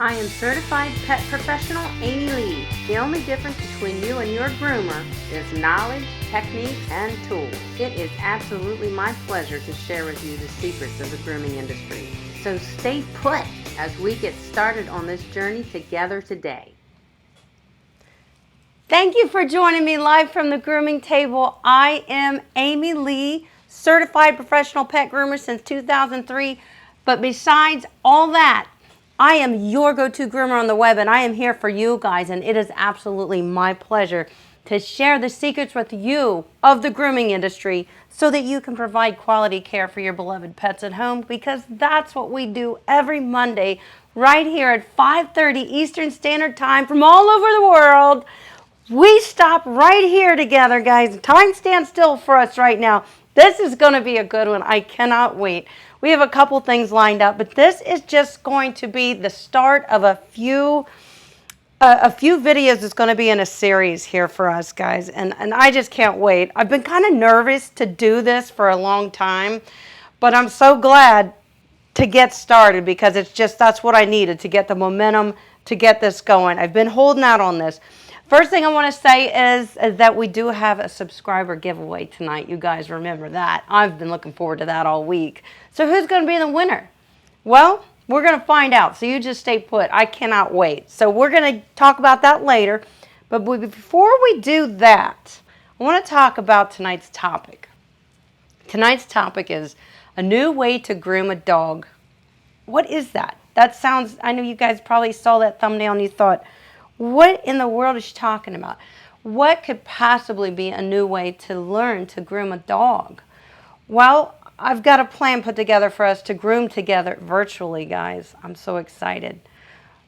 I am certified pet professional Amy Lee. The only difference between you and your groomer is knowledge, techniques, and tools. It is absolutely my pleasure to share with you the secrets of the grooming industry. So stay put as we get started on this journey together today. Thank you for joining me live from the grooming table. I am Amy Lee, certified professional pet groomer since 2003. But besides all that, I am your go-to groomer on the web, and I am here for you guys, and it is absolutely my pleasure to share the secrets with you of the grooming industry so that you can provide quality care for your beloved pets at home, because that's what we do every Monday right here at 5:30 Eastern Standard Time from all over the world. We stop right here together, guys. Time stands still for us right now. This is going to be a good one. I cannot wait. We have a couple things lined up, but this is just going to be the start of a few videos that's going to be in a series here for us, guys. And I just can't wait. I've been kind of nervous to do this for a long time, but I'm so glad to get started because that's what I needed to get the momentum to get this going. I've been holding out on this. First thing I want to say is that we do have a subscriber giveaway tonight. You guys remember that. I've been looking forward to that all week. So who's going to be the winner? Well, we're going to find out. So you just stay put. I cannot wait. So we're going to talk about that later. But before we do that, I want to talk about tonight's topic. Tonight's topic is a new way to groom a dog. What is that? That sounds, I know you guys probably saw that thumbnail and you thought, what in the world is she talking about? What could possibly be a new way to learn to groom a dog? Well, I've got a plan put together for us to groom together virtually, guys. I'm so excited.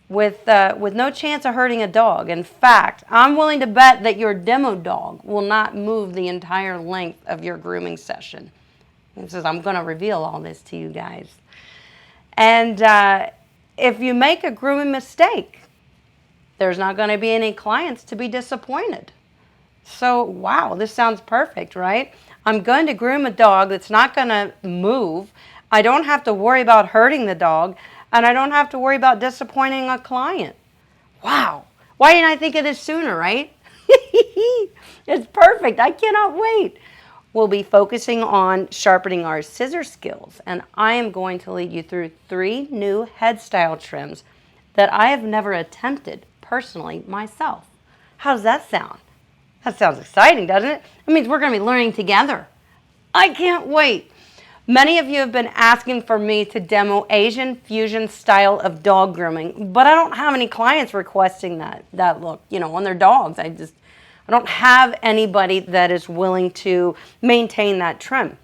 With no chance of hurting a dog. In fact, I'm willing to bet that your demo dog will not move the entire length of your grooming session. This is, I'm going to reveal all this to you guys. And if you make a grooming mistake, there's not going to be any clients to be disappointed. So, wow, this sounds perfect, right? I'm going to groom a dog that's not going to move. I don't have to worry about hurting the dog, and I don't have to worry about disappointing a client. Wow. Why didn't I think of this sooner, right? It's perfect. I cannot wait. We'll be focusing on sharpening our scissor skills, and I am going to lead you through 3 new head style trims that I have never attempted personally myself. How does that sound? That sounds exciting, doesn't it? It means we're going to be learning together. I can't wait. Many of you have been asking for me to demo Asian fusion style of dog grooming, but I don't have any clients requesting that look, on their dogs. I don't have anybody that is willing to maintain that trim.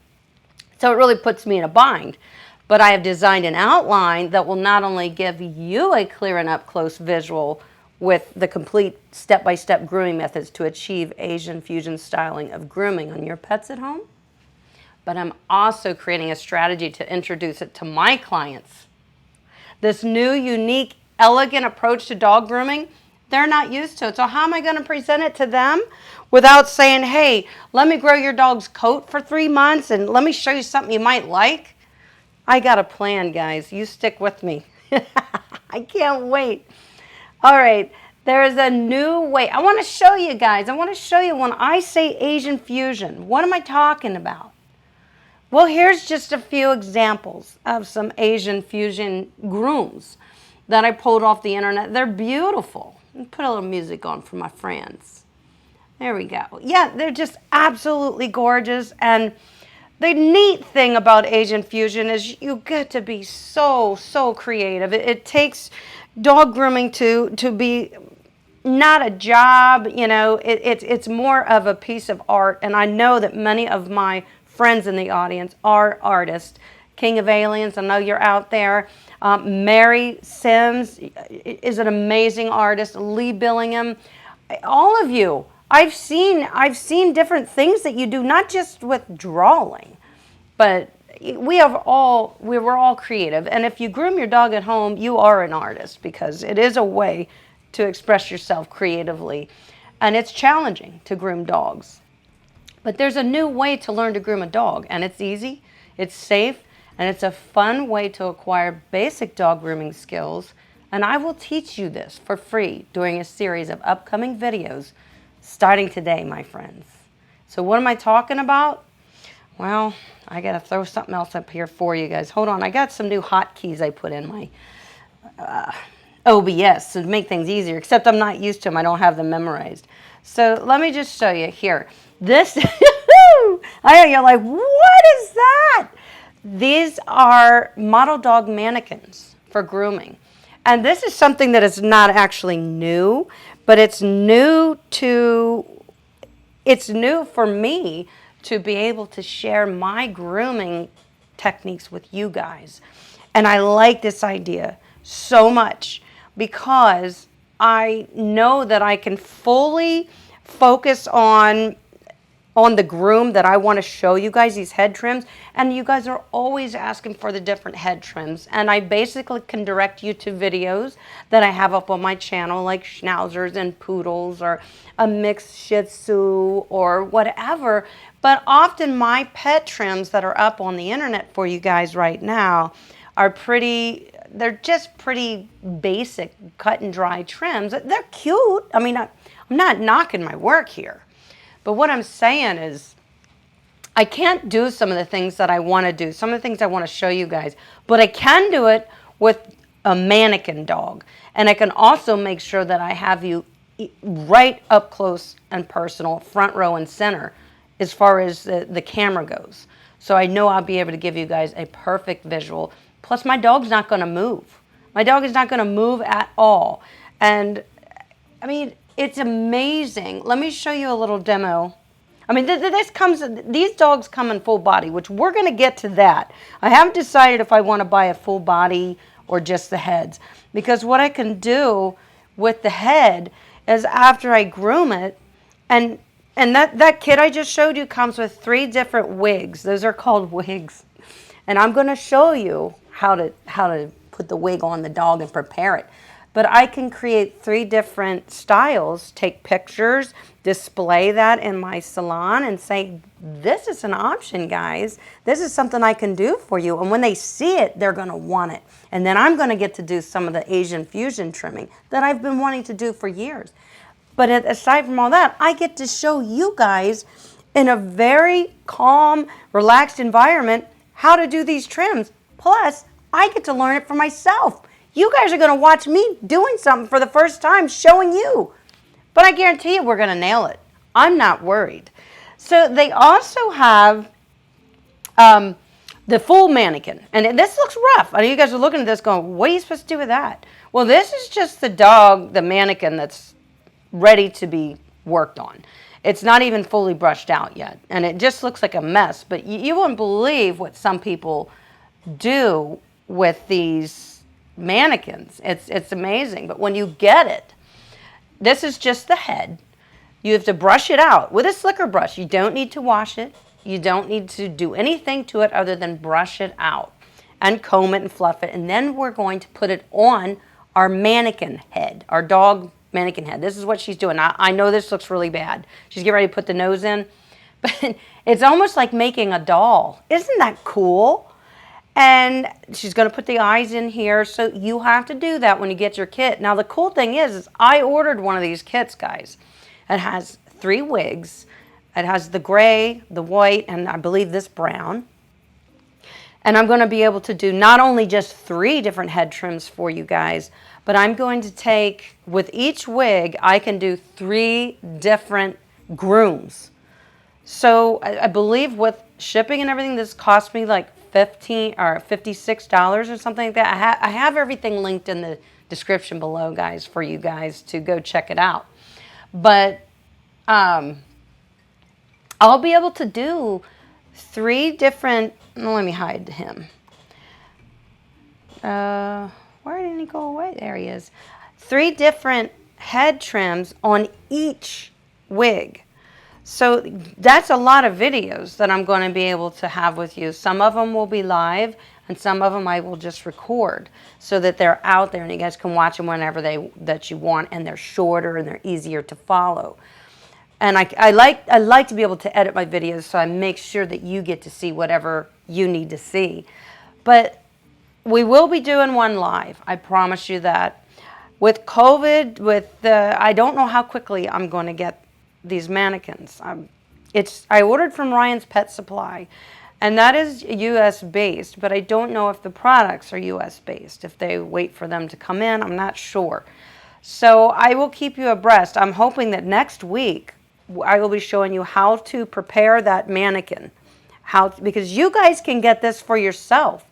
So it really puts me in a bind. But I have designed an outline that will not only give you a clear and up-close visual with the complete step-by-step grooming methods to achieve Asian fusion styling of grooming on your pets at home, but I'm also creating a strategy to introduce it to my clients. This new, unique, elegant approach to dog grooming, they're not used to it. So how am I going to present it to them without saying, hey, let me grow your dog's coat for 3 months and let me show you something you might like? I got a plan, guys. You stick with me. I can't wait. All right, there is a new way. I want to show you guys. I want to show you when I say Asian fusion, what am I talking about? Well, here's just a few examples of some Asian fusion grooms that I pulled off the internet. They're beautiful. Put a little music on for my friends. There we go. Yeah, they're just absolutely gorgeous. And the neat thing about Asian fusion is you get to be so creative. It takes dog grooming to be not a job, it's more of a piece of art. And I know that many of my friends in the audience are artists. King of Aliens, I know you're out there. Mary Sims is an amazing artist. Lee Billingham, all of you. I've seen different things that you do, not just with drawing, but we're all creative. And if you groom your dog at home, you are an artist because it is a way to express yourself creatively. And it's challenging to groom dogs. But there's a new way to learn to groom a dog, and it's easy, it's safe, and it's a fun way to acquire basic dog grooming skills And I will teach you this for free during a series of upcoming videos starting today, my friends. So what am I talking about? Well, I got to throw something else up here for you guys. Hold on. I got some new hotkeys I put in my OBS to make things easier, except I'm not used to them. I don't have them memorized. So let me just show you here. This, I know you're like, what is that? These are model dog mannequins for grooming. And this is something that is not actually new, but it's new for me to be able to share my grooming techniques with you guys. And I like this idea so much because I know that I can fully focus on the groom that I want to show you guys, these head trims, and you guys are always asking for the different head trims, and I basically can direct you to videos that I have up on my channel, like schnauzers and poodles or a mixed shih tzu or whatever. But often my pet trims that are up on the internet for you guys right now are they're just pretty basic cut and dry trims. They're cute. I mean, I'm not knocking my work here. But what I'm saying is I can't do some of the things that I want to do, some of the things I want to show you guys, but I can do it with a mannequin dog. And I can also make sure that I have you right up close and personal, front row and center, as far as the camera goes. So I know I'll be able to give you guys a perfect visual. Plus, my dog's not going to move. My dog is not going to move at all. And, I mean, it's amazing. Let me show you a little demo. I mean, these dogs come in full body, which we're going to get to that. I haven't decided if I want to buy a full body or just the heads. Because what I can do with the head is after I groom it, and that kit I just showed you comes with 3 different wigs. Those are called wigs. And I'm going to show you how to put the wig on the dog and prepare it. But I can create 3 different styles, take pictures, display that in my salon and say, this is an option, guys. This is something I can do for you. And when they see it, they're going to want it. And then I'm going to get to do some of the Asian fusion trimming that I've been wanting to do for years. But aside from all that, I get to show you guys in a very calm, relaxed environment how to do these trims. Plus, I get to learn it for myself. You guys are going to watch me doing something for the first time, showing you. But I guarantee you we're going to nail it. I'm not worried. So they also have the full mannequin. And this looks rough. I know you guys are looking at this going, what are you supposed to do with that? Well, this is just the dog, the mannequin that's ready to be worked on. It's not even fully brushed out yet. And it just looks like a mess. But you wouldn't believe what some people do with these mannequins. It's amazing. But when you get it, this is just the head. You have to brush it out with a slicker brush. You don't need to wash it. You don't need to do anything to it other than brush it out and comb it and fluff it. And then we're going to put it on our mannequin head, our dog mannequin head. This is what she's doing. I know this looks really bad. She's getting ready to put the nose in. But it's almost like making a doll. Isn't that cool? And she's going to put the eyes in here, so you have to do that when you get your kit. Now, the cool thing is I ordered one of these kits, guys. It has 3 wigs. It has the gray, the white, and I believe this brown. And I'm going to be able to do not only just 3 different head trims for you guys, but I'm going to take, with each wig, I can do 3 different grooms. So I believe with shipping and everything, this cost me like $15 or $56 or something like that. I have everything linked in the description below, guys, for you guys to go check it out. But I'll be able to do 3 different, let me hide him. Where didn't he go away? There he is. 3 different head trims on each wig. So that's a lot of videos that I'm going to be able to have with you. Some of them will be live, and some of them I will just record so that they're out there and you guys can watch them whenever that you want, and they're shorter and they're easier to follow. And I like to be able to edit my videos so I make sure that you get to see whatever you need to see. But we will be doing one live. I promise you that. with COVID, I don't know how quickly I'm going to get these mannequins. I ordered from Ryan's Pet Supply, and that is U.S. based, but I don't know if the products are U.S. based. If they wait for them to come in, I'm not sure. So I will keep you abreast. I'm hoping that next week I will be showing you how to prepare that mannequin. Because you guys can get this for yourself.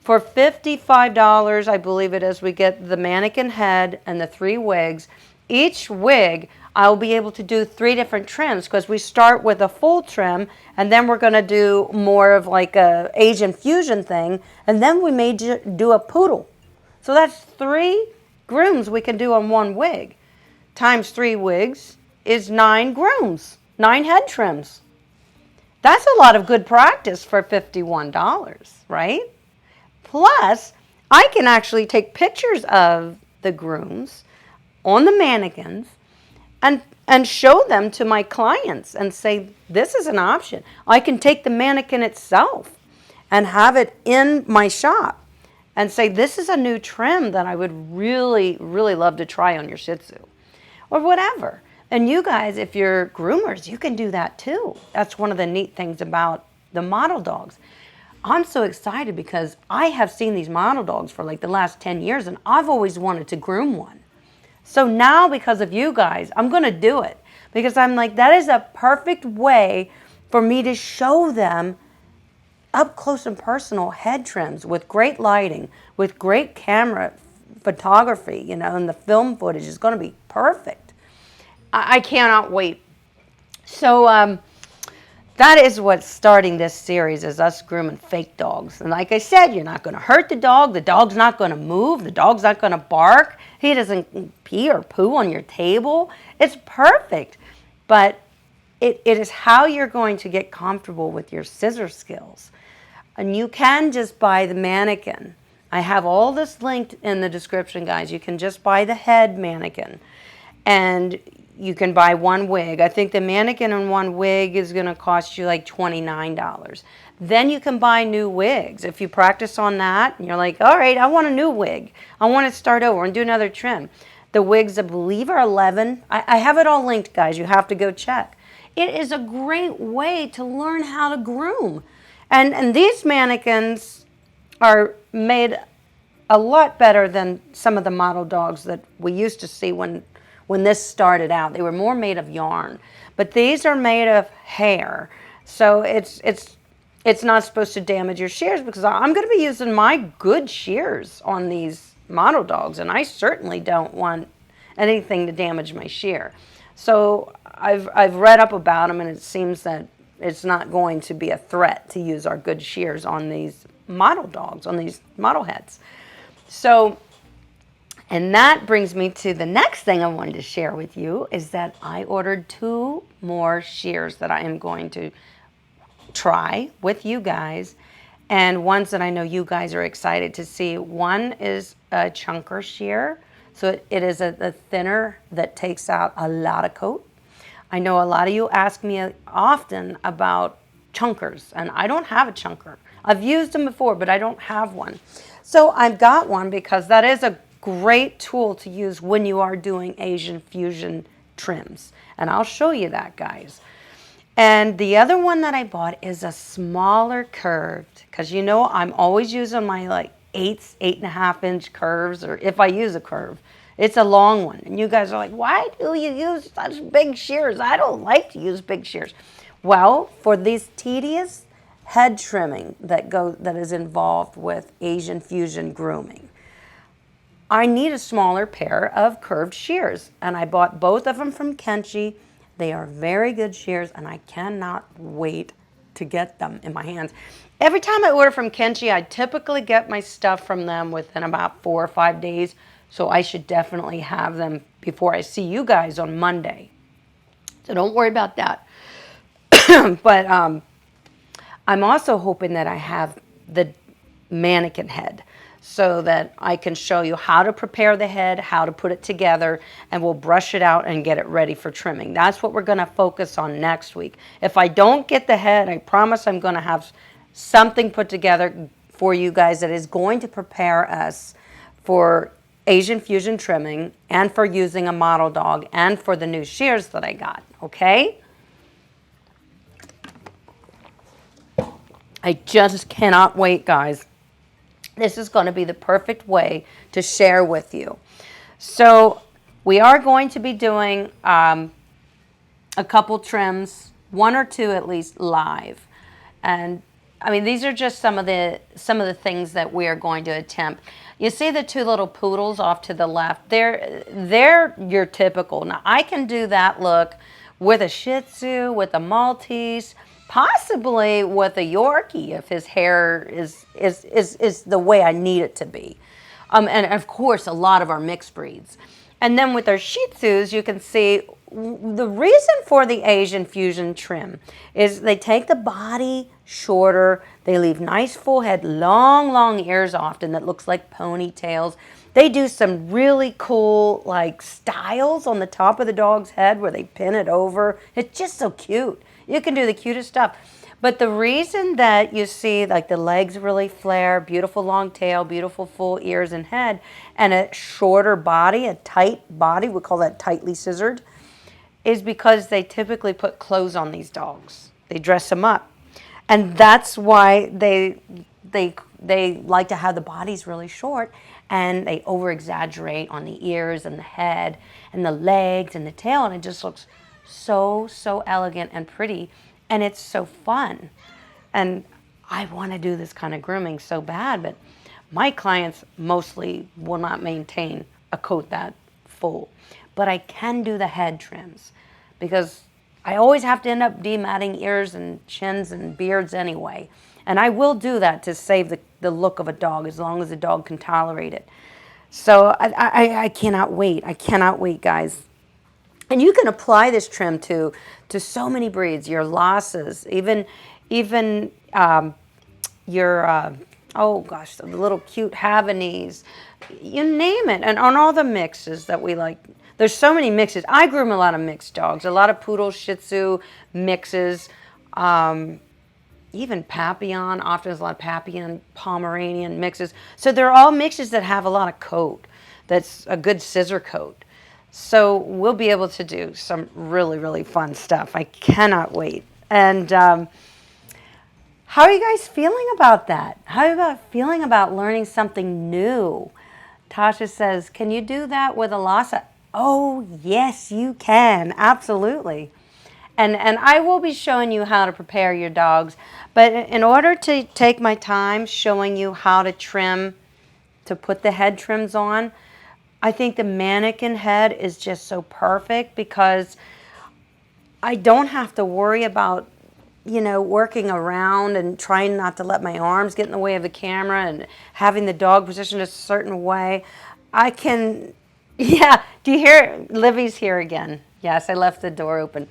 For $55, I believe it is, we get the mannequin head and the 3 wigs. Each wig, I'll be able to do 3 different trims because we start with a full trim and then we're going to do more of like a Asian fusion thing, and then we may do a poodle. So that's 3 grooms we can do on 1 wig. Times 3 wigs is 9 grooms, 9 head trims. That's a lot of good practice for $51, right? Plus, I can actually take pictures of the grooms on the mannequins and show them to my clients and say, this is an option. I can take the mannequin itself and have it in my shop and say, this is a new trim that I would really, really love to try on your Shih Tzu or whatever. And you guys, if you're groomers, you can do that too. That's one of the neat things about the model dogs. I'm so excited because I have seen these model dogs for like the last 10 years and I've always wanted to groom one. So now because of you guys, I'm going to do it because I'm like, that is a perfect way for me to show them up close and personal head trims with great lighting, with great camera photography, and the film footage is going to be perfect. I cannot wait. So that is what's starting this series, is us grooming fake dogs. And like I said, you're not going to hurt the dog's not going to move, the dog's not going to bark, he doesn't pee or poo on your table. It's perfect. But it is how you're going to get comfortable with your scissor skills. And you can just buy the mannequin. I have all this linked in the description, guys. You can just buy the head mannequin. And you can buy 1 wig. I think the mannequin and 1 wig is going to cost you like $29. Then you can buy new wigs. If you practice on that and you're like, all right, I want a new wig. I want to start over and do another trim. The wigs, I believe, are $11. I have it all linked, guys. You have to go check. It is a great way to learn how to groom. And these mannequins are made a lot better than some of the model dogs that we used to see when this started out. They were more made of yarn, but these are made of hair. So it's not supposed to damage your shears, because I'm going to be using my good shears on these model dogs, and I certainly don't want anything to damage my shear. So I've read up about them, and it seems that it's not going to be a threat to use our good shears on these model dogs, on these model heads. So, and that brings me to the next thing I wanted to share with you, is that I ordered 2 more shears that I am going to try with you guys, and ones that I know you guys are excited to see. One is a chunker shear. So it is a thinner that takes out a lot of coat. I know a lot of you ask me often about chunkers, and I don't have a chunker. I've used them before, but I don't have one. So I've got one because that is a great tool to use when you are doing Asian fusion trims. And I'll show you that, guys. And the other one that I bought is a smaller curved, because I'm always using my like 8.5 inch curves, or if I use a curve. It's a long one. And you guys are like, why do you use such big shears? I don't like to use big shears. Well, for these tedious head trimming that is involved with Asian fusion grooming, I need a smaller pair of curved shears. And I bought both of them from Kenchi. They are very good shears, and I cannot wait to get them in my hands. Every time I order from Kenchi, I typically get my stuff from them within about 4 or 5 days. So I should definitely have them before I see you guys on Monday. So don't worry about that. But I'm also hoping that I have the mannequin head, so that I can show you how to prepare the head, how to put it together, and we'll brush it out and get it ready for trimming. That's what we're going to focus on next week. If I don't get the head, I promise I'm going to have something put together for you guys that is going to prepare us for Asian fusion trimming and for using a model dog and for the new shears that I got, okay? I just cannot wait, guys. This is going to be the perfect way to share with you. So we are going to be doing a couple trims, 1 or 2 at least, live. And I mean, these are just some of the things that we are going to attempt. You see the 2 little poodles off to the left? They're your typical. Now, I can do that look with a Shih Tzu, with a Maltese, possibly with a Yorkie if his hair is the way I need it to be. And of course, a lot of our mixed breeds. And then with our Shih Tzus, you can see the reason for the Asian fusion trim is they take the body shorter, they leave nice full head, long ears often that looks like ponytails. They do some really cool like styles on the top of the dog's head where they pin it over. It's just so cute. You can do the cutest stuff. But the reason that you see like the legs really flare, beautiful long tail, beautiful full ears and head, and a shorter body, a tight body, we call that tightly scissored, is because they typically put clothes on these dogs. They dress them up. And that's why they like to have the bodies really short, and they over-exaggerate on the ears and the head and the legs and the tail, and it just looks so elegant and pretty, and it's so fun. And I want to do this kind of grooming so bad, but my clients mostly will not maintain a coat that full. But I can do the head trims because I always have to end up dematting ears and chins and beards anyway. And I will do that to save the look of a dog as long as the dog can tolerate it. So I cannot wait. I cannot wait, guys. And you can apply this trim to so many breeds, your Lhasas, even your, oh gosh, the little cute Havonies, you name it, and on all the mixes that we like. There's so many mixes. I groom a lot of mixed dogs, a lot of Poodle, Shih Tzu mixes, even Papillon. Often there's a lot of Papillon, Pomeranian mixes. So they're all mixes that have a lot of coat. That's a good scissor coat. So we'll be able to do some really fun stuff. I cannot wait. And how are you guys feeling about that? How are you feeling about learning something new? Tasha says, can you do that with a Lhasa? Oh, yes, you can. Absolutely. And I will be showing you how to prepare your dogs. But in order to take my time showing you how to trim, to put the head trims on, I think the mannequin head is just so perfect because I don't have to worry about, you know, working around and trying not to let my arms get in the way of the camera and having the dog positioned a certain way. I can, yeah, do you hear? Livy's here again. Yes, I left the door open.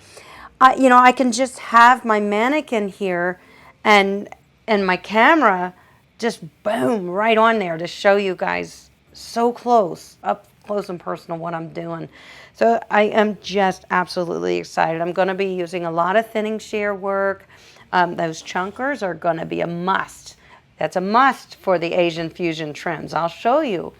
You know, I can just have my mannequin here and my camera just boom right on there to show you guys so close, up close and personal what I'm doing. So I am just absolutely excited. I'm going to be using a lot of thinning shear work. Those chunkers are going to be a must. That's a must for the Asian fusion trims. I'll show you.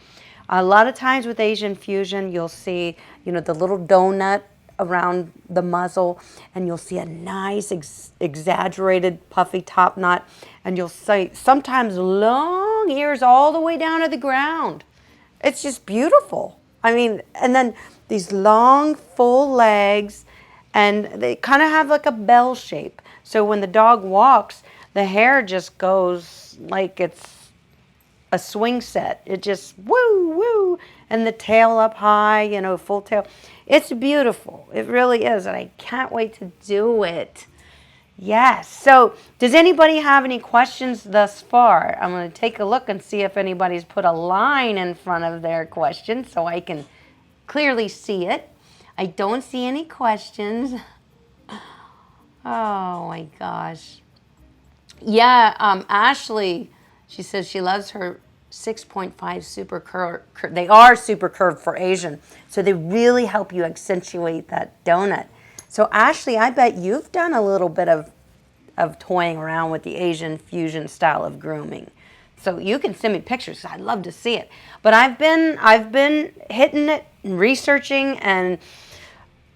A lot of times with Asian fusion, you'll see, you know, the little donut around the muzzle, and you'll see a nice exaggerated puffy top knot, and you'll see sometimes long ears all the way down to the ground. It's just beautiful. I mean, and then these long full legs, and they kind of have like a bell shape. So when the dog walks, the hair just goes like it's a swing set. It just woo, and the tail up high, you know, full tail. It's beautiful. It really is, and I can't wait to do it. Yes. So does anybody have any questions thus far? I'm going to take a look and see if anybody's put a line in front of their question so I can clearly see it. I don't see any questions. Oh my gosh. Yeah, Ashley, she says she loves her 6.5 super curve. They are super curved for Asian, so they really help you accentuate that donut. So Ashley, I bet you've done a little bit of toying around with the Asian fusion style of grooming. So you can send me pictures. I'd love to see it. But I've been hitting it and researching, and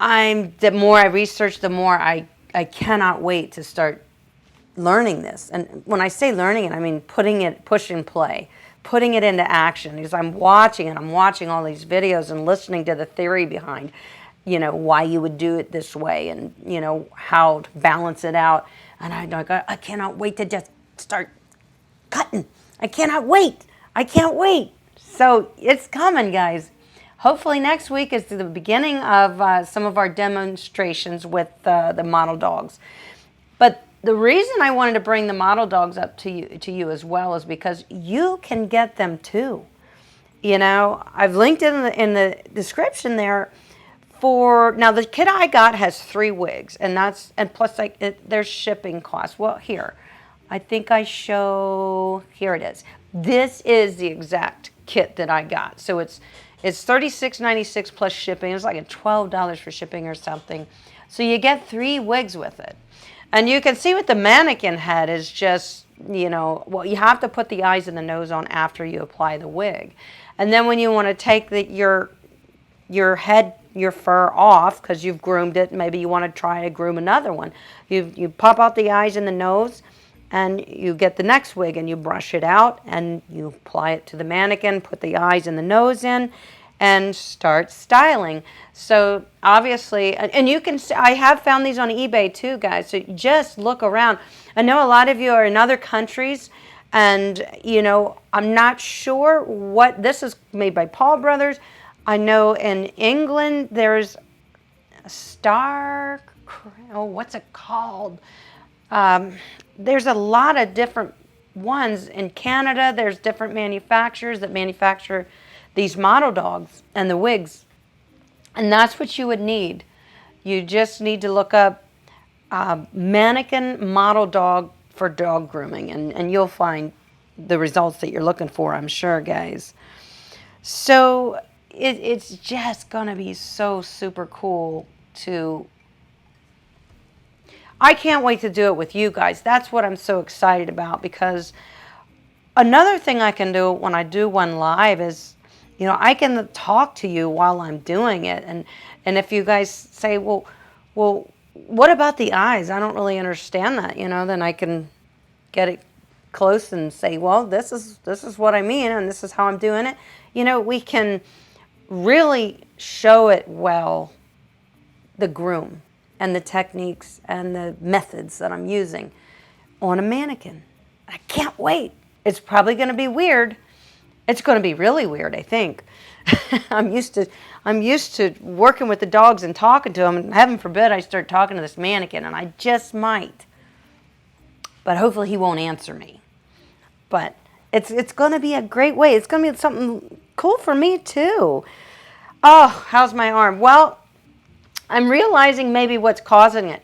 the more I research, the more I cannot wait to start learning this. And when I say learning it, I mean push and play, putting it into action. Because I'm watching all these videos and listening to the theory behind, why you would do it this way, and how to balance it out. And I cannot wait to just start cutting. I cannot wait. I can't wait. So it's coming, guys. Hopefully next week is the beginning of some of our demonstrations with the model dogs. But the reason I wanted to bring the model dogs up to you as well is because you can get them too. I've linked it in the description there. Now the kit I got has 3 wigs, and plus there's shipping costs. Well, here, I think here it is. This is the exact kit that I got. So it's $36.96 plus shipping. It's like $12 for shipping or something. So you get 3 wigs with it. And you can see with the mannequin head is just, well, you have to put the eyes and the nose on after you apply the wig. And then when you want to take your fur off because you've groomed it, maybe you want to try to groom another one. You pop out the eyes and the nose, and you get the next wig and you brush it out and you apply it to the mannequin, put the eyes and the nose in, and start styling. So obviously, and you can, I have found these on eBay too, guys. So just look around. I know a lot of you are in other countries, and I'm not sure this is made by Paul Brothers. I know in England there's a what's it called? There's a lot of different ones. In Canada, there's different manufacturers that manufacture these model dogs and the wigs. And that's what you would need. You just need to look up mannequin model dog for dog grooming, and you'll find the results that you're looking for, I'm sure, guys. So it's just going to be so super cool I can't wait to do it with you guys. That's what I'm so excited about, because another thing I can do when I do one live is, I can talk to you while I'm doing it. And if you guys say, well, what about the eyes? I don't really understand that, then I can get it close and say, well, this is what I mean, and this is how I'm doing it. We can really show it well, the groom and the techniques and the methods that I'm using on a mannequin. I can't wait. It's probably going to be weird. It's going to be really weird, I think. I'm used to working with the dogs and talking to them, and heaven forbid I start talking to this mannequin, and I just might. But hopefully he won't answer me. But it's going to be a great way. It's going to be something cool for me too. Oh, how's my arm? Well, I'm realizing maybe what's causing it.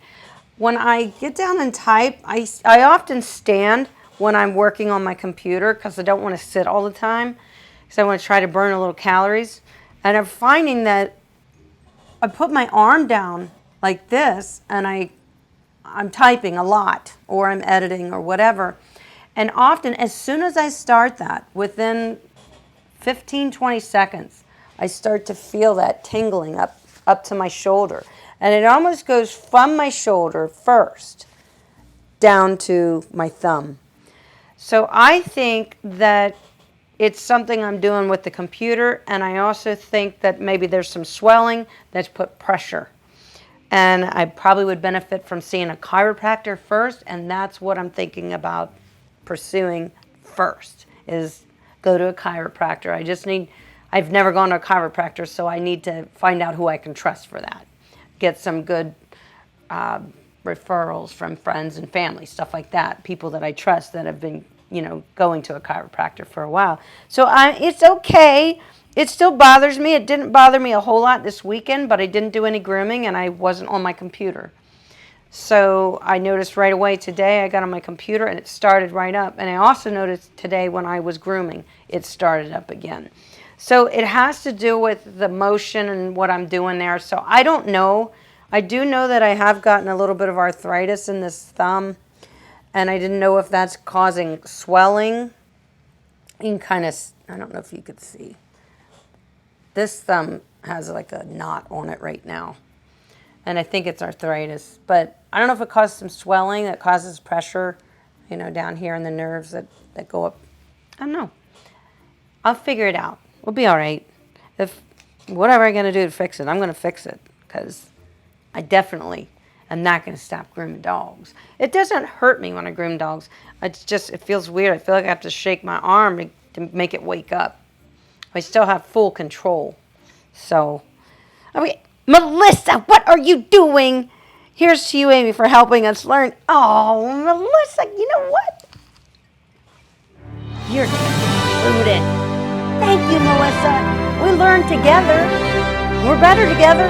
When I get down and type, I often stand when I'm working on my computer because I don't want to sit all the time, because I want to try to burn a little calories. And I'm finding that I put my arm down like this, and I'm typing a lot, or I'm editing or whatever. And often, as soon as I start that, within 15, 20 seconds, I start to feel that tingling up to my shoulder. And it almost goes from my shoulder first down to my thumb. So I think that it's something I'm doing with the computer, and I also think that maybe there's some swelling that's put pressure. And I probably would benefit from seeing a chiropractor first, and that's what I'm thinking about pursuing first, is go to a chiropractor. I've never gone to a chiropractor, so I need to find out who I can trust for that. Get some good referrals from friends and family, stuff like that, people that I trust that have been, going to a chiropractor for a while. So it's okay. It still bothers me. It didn't bother me a whole lot this weekend, but I didn't do any grooming, and I wasn't on my computer. So I noticed right away today, I got on my computer and it started right up. And I also noticed today when I was grooming, it started up again. So it has to do with the motion and what I'm doing there. So I don't know. I do know that I have gotten a little bit of arthritis in this thumb, and I didn't know if that's causing swelling You can kind of, I don't know if you could see. This thumb has like a knot on it right now. And I think it's arthritis. But I don't know if it causes some swelling that causes pressure, you know, down here in the nerves that go up. I don't know. I'll figure it out. We'll be all right. If whatever I'm going to do to fix it, I'm going to fix it. Because I definitely am not going to stop grooming dogs. It doesn't hurt me when I groom dogs. It's just, it feels weird. I feel like I have to shake my arm to make it wake up. I still have full control. So, okay. Melissa, what are you doing? Here's to you, Amy, for helping us learn. Oh, Melissa, you know what? You're included. Thank you, Melissa. We learn together. We're better together.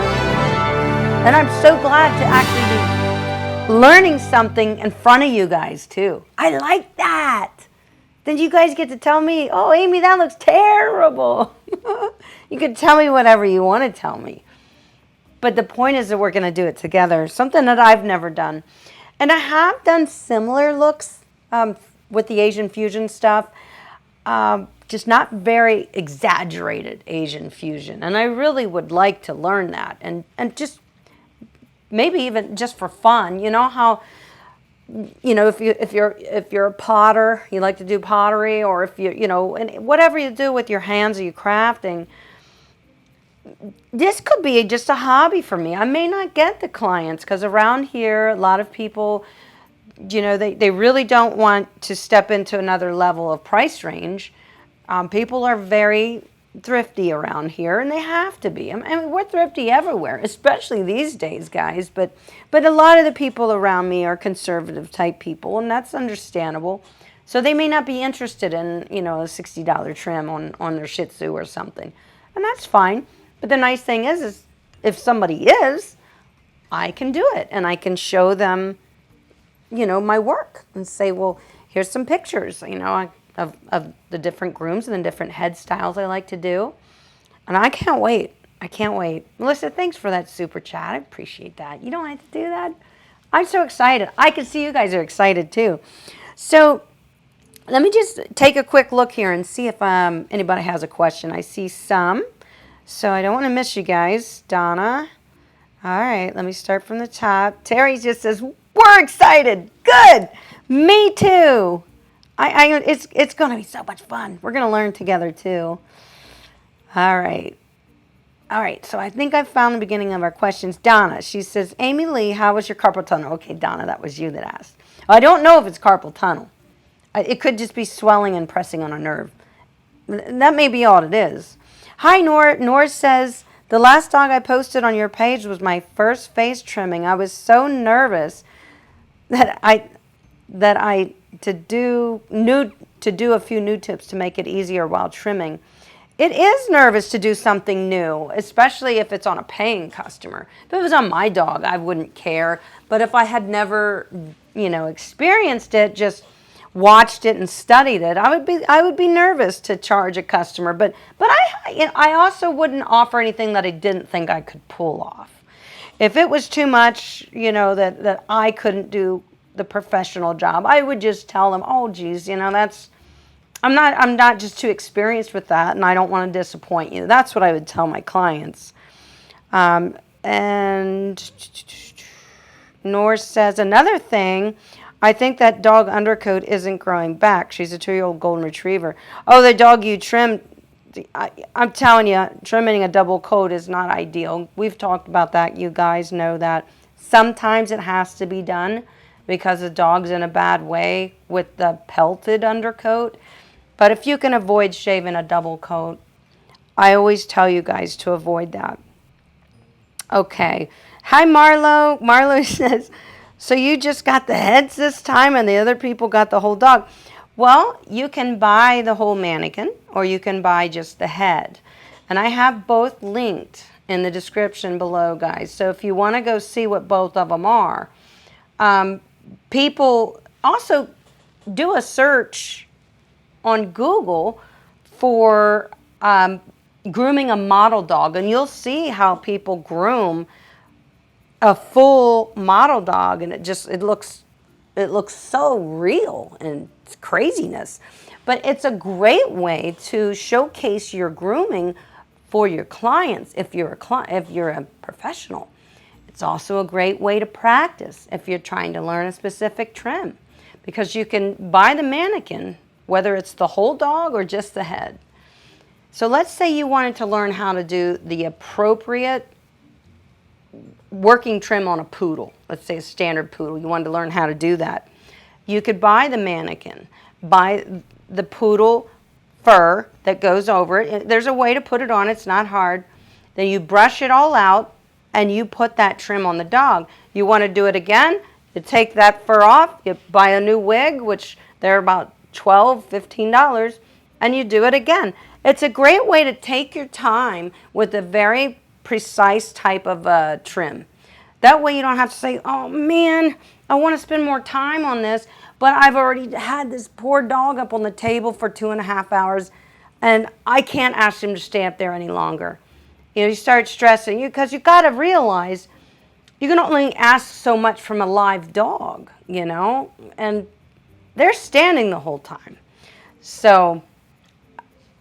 And I'm so glad to actually be learning something in front of you guys, too. I like that. Then you guys get to tell me, oh, Amy, that looks terrible. You can tell me whatever you want to tell me. But the point is that we're going to do it together, something that I've never done. And I have done similar looks with the Asian fusion stuff, just not very exaggerated Asian fusion. And I really would like to learn that and just maybe even just for fun. You know how, you know, if you're a potter, you like to do pottery, or if you know, and whatever you do with your hands, or you crafting. This could be just a hobby for me. I may not get the clients because around here, a lot of people, you know, they really don't want to step into another level of price range. People are very thrifty around here, and they have to be. I mean, we're thrifty everywhere, especially these days, guys. But a lot of the people around me are conservative type people, and that's understandable. So they may not be interested in, you know, a $60 trim on their Shih Tzu or something, and that's fine. But the nice thing is if somebody is, I can do it. And I can show them, you know, my work and say, well, here's some pictures, you know, of the different grooms and the different head styles I like to do. And I can't wait. I can't wait. Melissa, thanks for that super chat. I appreciate that. You don't have to do that. I'm so excited. I can see you guys are excited too. So let me just take a quick look here and see if anybody has a question. I see some. So I don't want to miss you guys. Donna. All right, let me start from the top. Terry just says, we're excited. Good. Me too. It's going to be so much fun. We're going to learn together too. All right. All right, so I think I found the beginning of our questions. Donna, she says, Amy Lee, how was your carpal tunnel? Okay, Donna, that was you that asked. I don't know if it's carpal tunnel. It could just be swelling and pressing on a nerve. That may be all it is. Hi, Nor. Nor says, the last dog I posted on your page was my first face trimming. I was so nervous that I to do a few new tips to make it easier while trimming. It is nervous to do something new, especially if it's on a paying customer. If it was on my dog, I wouldn't care. But if I had never, you know, experienced it, just watched it and studied it, I would be nervous to charge a customer. But I also wouldn't offer anything that I didn't think I could pull off. If it was too much, you know, that I couldn't do the professional job, I would just tell them, oh geez, you know, I'm not just too experienced with that, and I don't want to disappoint you. That's what I would tell my clients. And Norse says another thing, I think that dog undercoat isn't growing back. She's a 2-year-old golden retriever. Oh, the dog you trimmed, I'm telling you, trimming a double coat is not ideal. We've talked about that. You guys know that. Sometimes it has to be done because the dog's in a bad way with the pelted undercoat. But if you can avoid shaving a double coat, I always tell you guys to avoid that. Okay. Hi, Marlo. Marlo says, so you just got the heads this time and the other people got the whole dog. Well, you can buy the whole mannequin or you can buy just the head. And I have both linked in the description below, guys. So if you want to go see what both of them are, people also do a search on Google for grooming a model dog, and you'll see how people groom a full model dog, and it looks it looks so real and it's craziness. But it's a great way to showcase your grooming for your clients if you're a professional. It's also a great way to practice if you're trying to learn a specific trim, because you can buy the mannequin, whether it's the whole dog or just the head. So let's say you wanted to learn how to do the appropriate working trim on a poodle. Let's say a standard poodle. You wanted to learn how to do that. You could buy the mannequin, buy the poodle fur that goes over it. There's a way to put it on. It's not hard. Then you brush it all out and you put that trim on the dog. You want to do it again, you take that fur off, you buy a new wig, which they're about $12, $15, and you do it again. It's a great way to take your time with a very precise type of trim. That way you don't have to say, oh man, I want to spend more time on this, but I've already had this poor dog up on the table for 2.5 hours and I can't ask him to stay up there any longer. You know, you start stressing because you got to realize you can only ask so much from a live dog, you know, and they're standing the whole time. So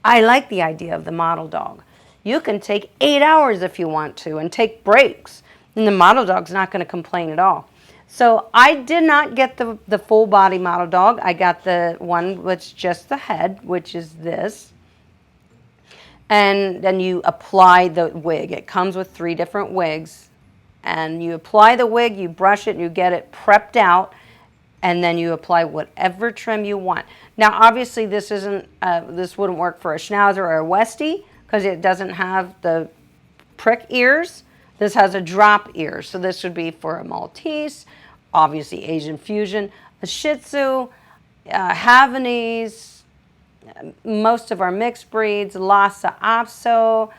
I like the idea of the model dog. You can take 8 hours if you want to and take breaks, and the model dog's not going to complain at all. So I did not get the full body model dog. I got the one with just the head, which is this. And then you apply the wig. It comes with 3 different wigs. And you apply the wig, you brush it, and you get it prepped out. And then you apply whatever trim you want. Now, obviously, this wouldn't work for a Schnauzer or a Westie because it doesn't have the prick ears. This has a drop ear, so this would be for a Maltese, obviously Asian Fusion, a Shih Tzu, Havanese, most of our mixed breeds, Lhasa Apso,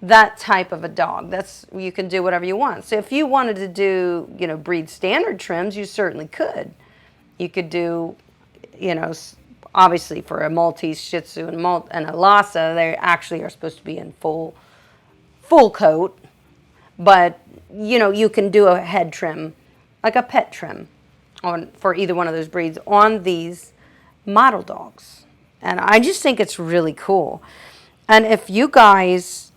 that type of a dog. You can do whatever you want. So if you wanted to do, you know, breed standard trims, you certainly could. You could do, you know, obviously for a Maltese, Shih Tzu, and a Lhasa, they actually are supposed to be in full coat. But, you know, you can do a head trim, like a pet trim, for either one of those breeds on these model dogs. And I just think it's really cool. And if you guys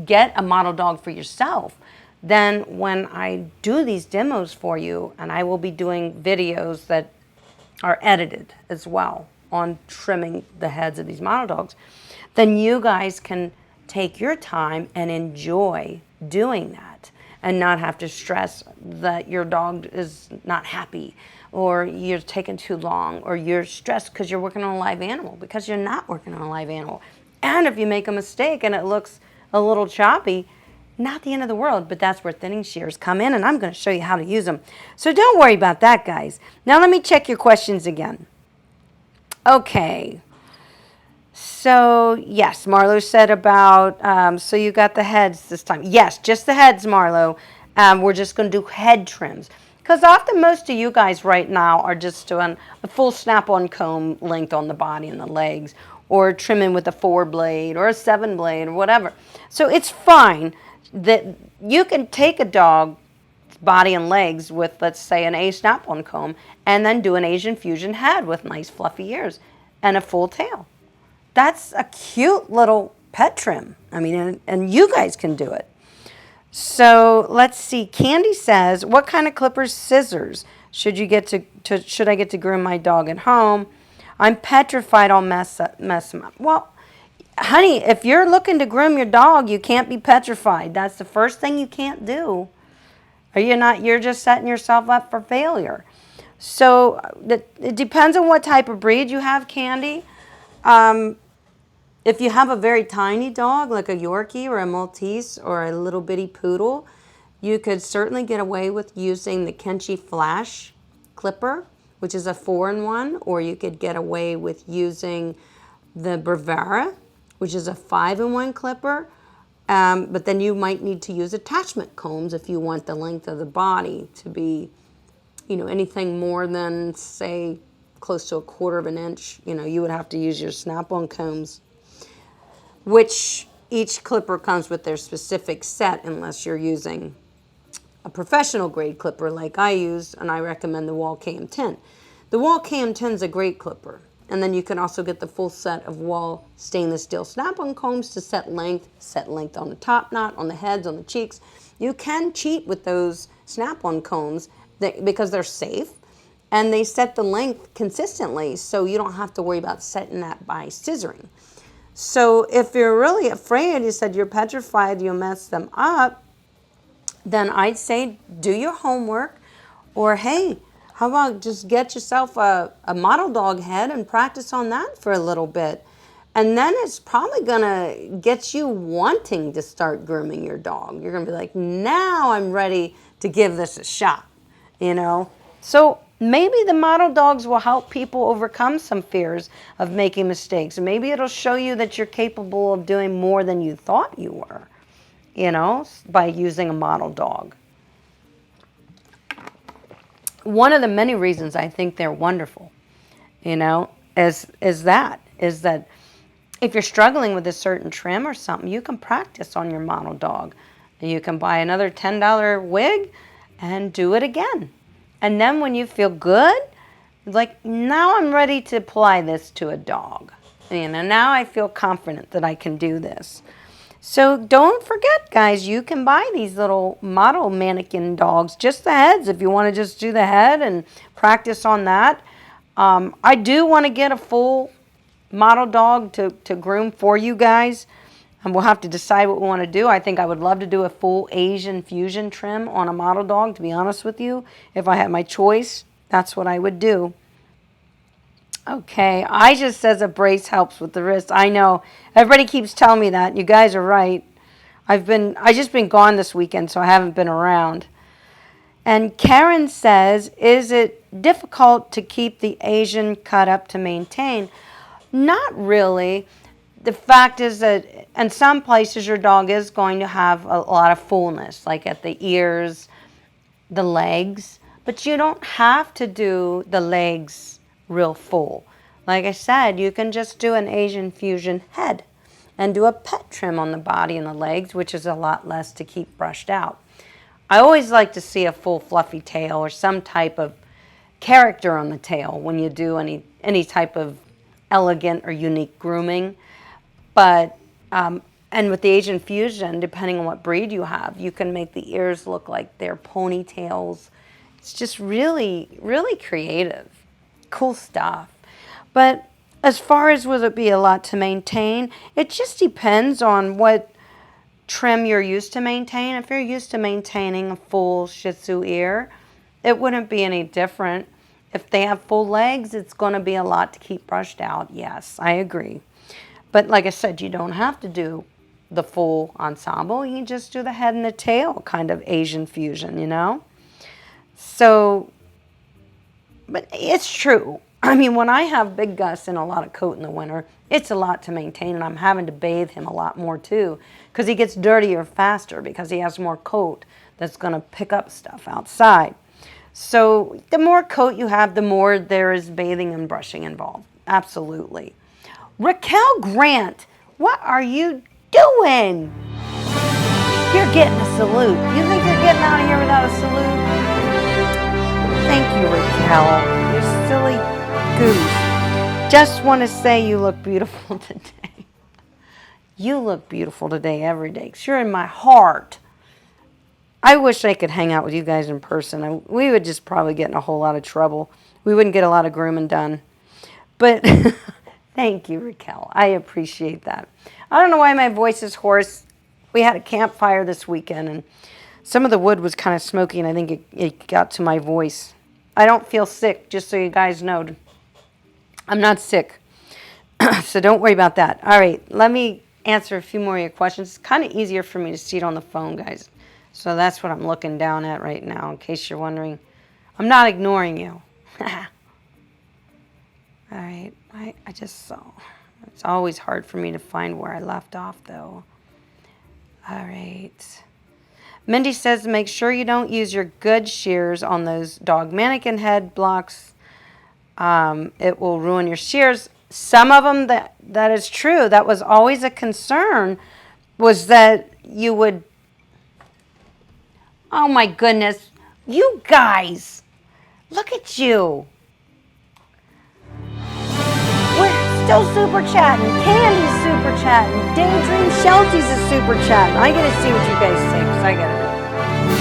get a model dog for yourself, then when I do these demos for you, and I will be doing videos that are edited as well on trimming the heads of these model dogs, then you guys can take your time and enjoy doing that and not have to stress that your dog is not happy or you're taking too long or you're stressed because you're working on a live animal, because you're not working on a live animal. And if you make a mistake and it looks a little choppy, not the end of the world, but that's where thinning shears come in, and I'm going to show you how to use them. So don't worry about that, guys. Now let me check your questions again. Okay. So, yes, Marlo said about, so you got the heads this time. Yes, just the heads, Marlo. We're just going to do head trims. Because often most of you guys right now are just doing a full snap-on comb length on the body and the legs, or trimming with a 4-blade or a 7-blade or whatever. So it's fine that you can take a dog's body and legs with, let's say, an A snap-on comb and then do an Asian Fusion head with nice fluffy ears and a full tail. That's a cute little pet trim. I mean, and you guys can do it. So let's see. Candy says, what kind of clippers, scissors should I get to groom my dog at home? I'm petrified I'll mess them up. Well, honey, if you're looking to groom your dog, you can't be petrified. That's the first thing you can't do. Are you not? You're just setting yourself up for failure. So it depends on what type of breed you have, Candy. If you have a very tiny dog, like a Yorkie or a Maltese or a little bitty poodle, you could certainly get away with using the Kenchi Flash clipper, which is a 4-in-1, or you could get away with using the Brevera, which is a 5-in-1 clipper. But then you might need to use attachment combs if you want the length of the body to be, you know, anything more than, say, close to 1/4 of an inch. You know, you would have to use your snap-on combs, which each clipper comes with their specific set unless you're using a professional grade clipper like I use, and I recommend the Wall KM10. The Wall KM10 is a great clipper. And then you can also get the full set of Wall stainless steel snap-on combs to set length on the top knot, on the heads, on the cheeks. You can cheat with those snap-on combs because they're safe, and they set the length consistently, so you don't have to worry about setting that by scissoring. So if you're really afraid, you said you're petrified, you'll mess them up, then I'd say do your homework, or hey, how about just get yourself a model dog head and practice on that for a little bit. And then it's probably gonna get you wanting to start grooming your dog. You're gonna be like, now I'm ready to give this a shot, you know? So maybe the model dogs will help people overcome some fears of making mistakes. Maybe it'll show you that you're capable of doing more than you thought you were, you know, by using a model dog. One of the many reasons I think they're wonderful, you know, is that if you're struggling with a certain trim or something, you can practice on your model dog. You can buy another $10 wig and do it again. And then when you feel good, like, now I'm ready to apply this to a dog. You know, now I feel confident that I can do this. So don't forget, guys, you can buy these little model mannequin dogs, just the heads, if you want to just do the head and practice on that. I do want to get a full model dog to groom for you guys, and we'll have to decide what we want to do. I think I would love to do a full Asian fusion trim on a model dog, to be honest with you. If I had my choice, that's what I would do. Okay, I just says a brace helps with the wrist. I know. Everybody keeps telling me that. You guys are right. I just been gone this weekend, so I haven't been around. And Karen says, is it difficult to keep the Asian cut up to maintain? Not really. The fact is that in some places your dog is going to have a lot of fullness, like at the ears, the legs, but you don't have to do the legs real full. Like I said, you can just do an Asian fusion head and do a pet trim on the body and the legs, which is a lot less to keep brushed out. I always like to see a full fluffy tail or some type of character on the tail when you do any type of elegant or unique grooming. But and with the Asian fusion, depending on what breed you have, you can make the ears look like they're ponytails. It's just really, really creative. Cool stuff. But as far as will it be a lot to maintain, it just depends on what trim you're used to maintain. If you're used to maintaining a full Shih Tzu ear, it wouldn't be any different. If they have full legs, it's going to be a lot to keep brushed out. Yes, I agree. But like I said, you don't have to do the full ensemble. You can just do the head and the tail kind of Asian fusion, you know? So, but it's true. I mean, when I have Big Gus and a lot of coat in the winter, it's a lot to maintain, and I'm having to bathe him a lot more too, because he gets dirtier faster because he has more coat that's going to pick up stuff outside. So the more coat you have, the more there is bathing and brushing involved. Absolutely. Raquel Grant, what are you doing? You're getting a salute. You think you're getting out of here without a salute? Thank you, Raquel. You silly goose. Just want to say you look beautiful today. You look beautiful today every day, 'cause you're in my heart. I wish I could hang out with you guys in person. We would just probably get in a whole lot of trouble. We wouldn't get a lot of grooming done. But thank you, Raquel. I appreciate that. I don't know why my voice is hoarse. We had a campfire this weekend, and some of the wood was kind of smoky, and I think it got to my voice. I don't feel sick, just so you guys know. I'm not sick, so don't worry about that. All right, let me answer a few more of your questions. It's kind of easier for me to see it on the phone, guys. So that's what I'm looking down at right now, in case you're wondering. I'm not ignoring you. All right, I just saw. It's always hard for me to find where I left off, though. All right. Mindy says, make sure you don't use your good shears on those dog mannequin head blocks. It will ruin your shears. Some of them, that is true. That was always a concern, was that you would Oh my goodness. You guys, look at you. We're still super chatting. Candy's super chatting. Daydream Shelties is super chatting. I get to see what you guys say because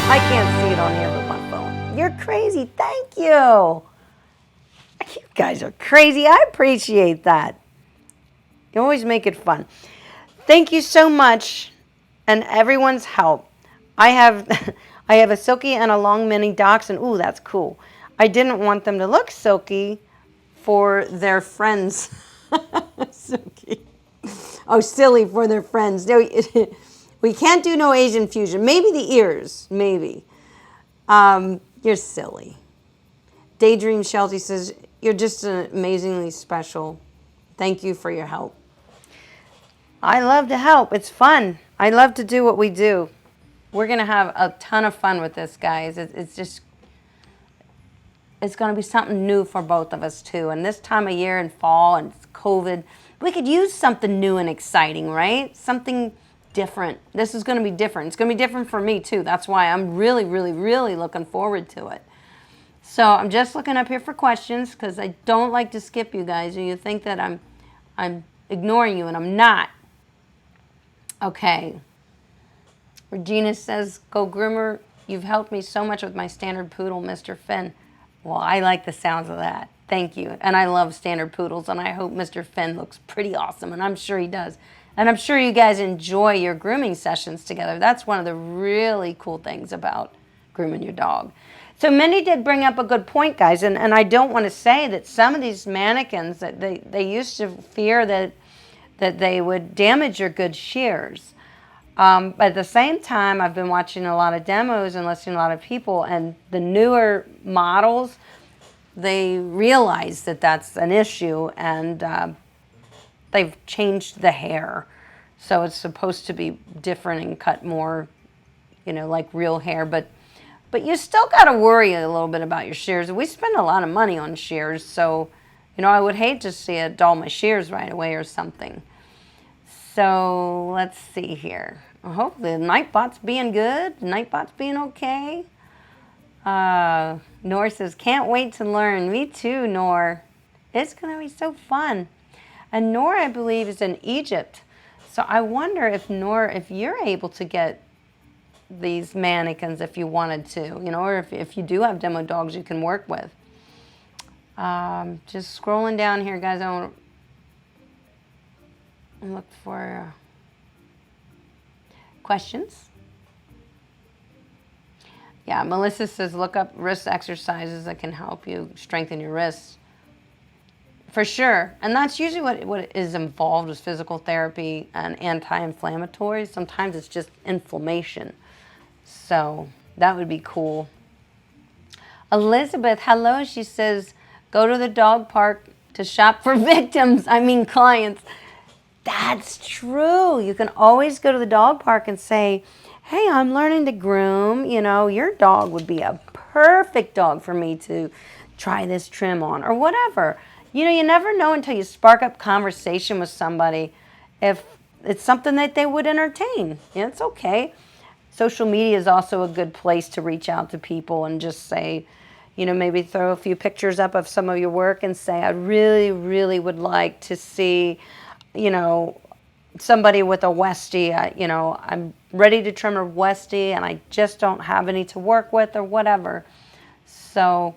I can't see it on here with my phone. You're crazy. Thank you. You guys are crazy. I appreciate that. You always make it fun. Thank you so much and everyone's help. I have I have a silky and a long mini dachshund. Ooh, that's cool. I didn't want them to look silky for their friends. Silky. Oh, silly for their friends. No, we can't do no Asian fusion. Maybe the ears. Maybe. You're silly. Daydream Shelty says, you're just amazingly special. Thank you for your help. I love to help. It's fun. I love to do what we do. We're going to have a ton of fun with this, guys. It's going to be something new for both of us, too. And this time of year and fall and COVID, we could use something new and exciting, right? Something different. This is going to be different. It's going to be different for me, too. That's why I'm really, really, really looking forward to it. So I'm just looking up here for questions because I don't like to skip you guys. And you think that I'm ignoring you, and I'm not. Okay. Regina says, Go Groomer, you've helped me so much with my standard poodle, Mr. Finn. Well, I like the sounds of that. Thank you. And I love standard poodles, and I hope Mr. Finn looks pretty awesome, and I'm sure he does. And I'm sure you guys enjoy your grooming sessions together. That's one of the really cool things about grooming your dog. So Mindy did bring up a good point, guys, and I don't want to say that some of these mannequins, that they used to fear that they would damage your good shears. But at the same time, I've been watching a lot of demos and listening to a lot of people, and the newer models, they realize that that's an issue, and they've changed the hair. So it's supposed to be different and cut more, you know, like real hair, but you still got to worry a little bit about your shears. We spend a lot of money on shears, so, you know, I would hate to see it dull my shears right away or something. So let's see here. I hope the Nightbot's being good. Nightbot's being okay. Nor says, can't wait to learn. Me too, Nor. It's going to be so fun. And Nor, I believe, is in Egypt. So I wonder if, Nor, if you're able to get these mannequins if you wanted to, you know, or if you do have demo dogs you can work with. Just scrolling down here, guys. I want to look for questions. Yeah, Melissa says, look up wrist exercises that can help you strengthen your wrists. For sure. And that's usually what is involved with physical therapy and anti-inflammatories. Sometimes it's just inflammation. So that would be cool. Elizabeth, hello. She says, go to the dog park to shop for victims. I mean clients. That's true. You can always go to the dog park and say, hey, I'm learning to groom. You know, your dog would be a perfect dog for me to try this trim on or whatever. You know, you never know until you spark up conversation with somebody if it's something that they would entertain. Yeah, it's okay. Social media is also a good place to reach out to people and just say, you know, maybe throw a few pictures up of some of your work and say, I really, really would like to see, you know, somebody with a Westie. You know, I'm ready to trim a Westie and I just don't have any to work with or whatever. So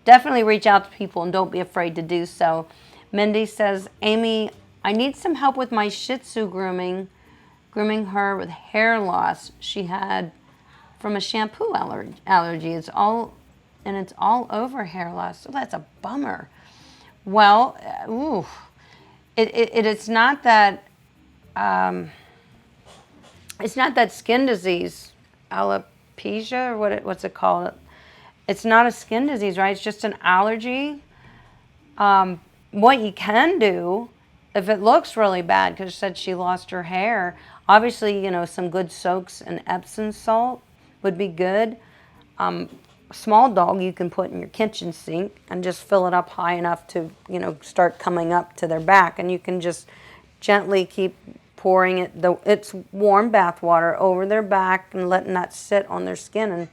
definitely reach out to people and don't be afraid to do so. Mindy says, Amy, I need some help with my Shih Tzu grooming her with hair loss she had from a shampoo allergy. It's all over hair loss. So that's a bummer. Well, it's not that skin disease, alopecia, or what's it called? It's not a skin disease, right? It's just an allergy. What you can do, if it looks really bad, because she said she lost her hair, obviously, you know, some good soaks and Epsom salt would be good. A small dog you can put in your kitchen sink and just fill it up high enough to, you know, start coming up to their back. And you can just gently keep pouring it's warm bath water over their back and letting that sit on their skin and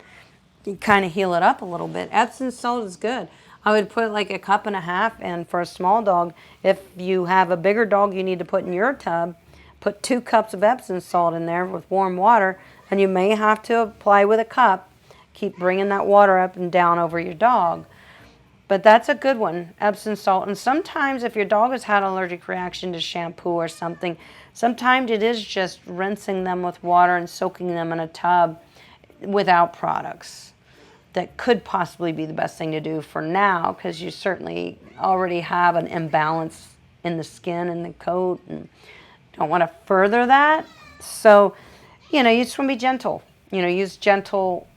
you kind of heal it up a little bit. Epsom salt is good. I would put like 1.5 cups in for a small dog. If you have a bigger dog you need to put in your tub, put 2 cups of Epsom salt in there with warm water, and you may have to apply with a cup. Keep bringing that water up and down over your dog. But that's a good one, Epsom salt. And sometimes if your dog has had an allergic reaction to shampoo or something, sometimes it is just rinsing them with water and soaking them in a tub without products. That could possibly be the best thing to do for now, because you certainly already have an imbalance in the skin and the coat and don't want to further that. So, you just want to be gentle. Use gentle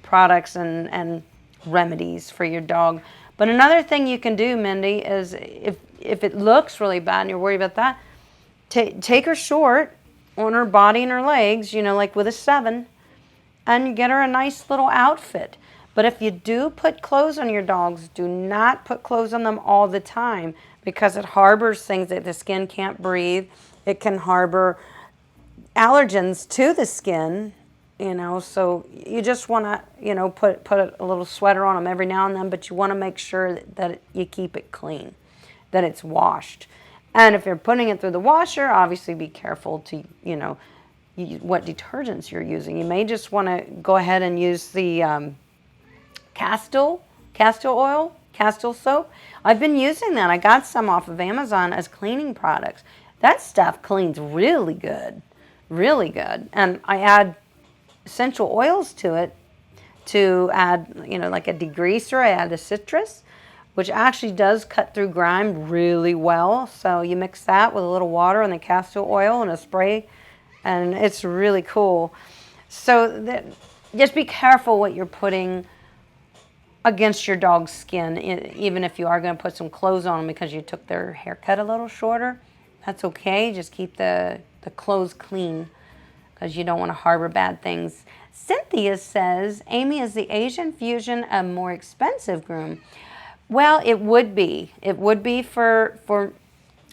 products and remedies for your dog. But another thing you can do, Mindy, is if it looks really bad and you're worried about that, take her short on her body and her legs, like with a 7, and get her a nice little outfit. But if you do put clothes on your dogs, do not put clothes on them all the time, because it harbors things that the skin can't breathe. It can harbor allergens to the skin. So you just want to, put a little sweater on them every now and then, but you want to make sure that you keep it clean, that it's washed. And if you're putting it through the washer, obviously be careful to, what detergents you're using. You may just want to go ahead and use the Castile soap. I've been using that. I got some off of Amazon as cleaning products. That stuff cleans really good, really good. And I add essential oils to it to add, like a degreaser. I add a citrus, which actually does cut through grime really well. So you mix that with a little water and the castor oil and a spray, and it's really cool. So just be careful what you're putting against your dog's skin, even if you are going to put some clothes on them because you took their haircut a little shorter. That's okay. Just keep the clothes clean, because you don't want to harbor bad things. Cynthia says, Amy, is the Asian fusion a more expensive groom? Well, it would be. It would be for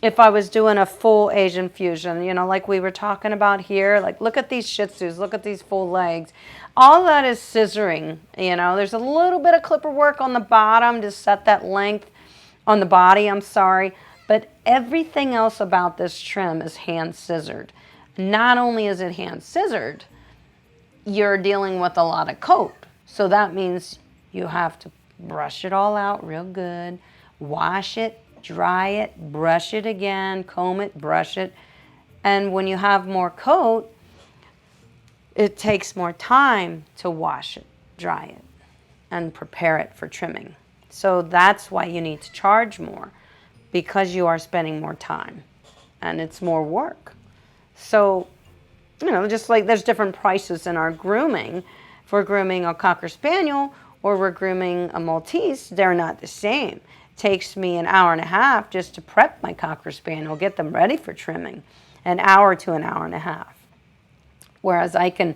if I was doing a full Asian fusion, like we were talking about here. Like, look at these Shih Tzus. Look at these full legs. All that is scissoring. There's a little bit of clipper work on the bottom to set that length on the body, but everything else about this trim is hand scissored. Not only is it hand scissored, you're dealing with a lot of coat. So that means you have to brush it all out real good, wash it, dry it, brush it again, comb it, brush it. And when you have more coat, it takes more time to wash it, dry it, and prepare it for trimming. So that's why you need to charge more, because you are spending more time and it's more work. So, just like there's different prices in our grooming. If we're grooming a Cocker Spaniel or we're grooming a Maltese, they're not the same. It takes me 1.5 hours just to prep my Cocker Spaniel, get them ready for trimming, 1 hour to 1.5 hours. Whereas I can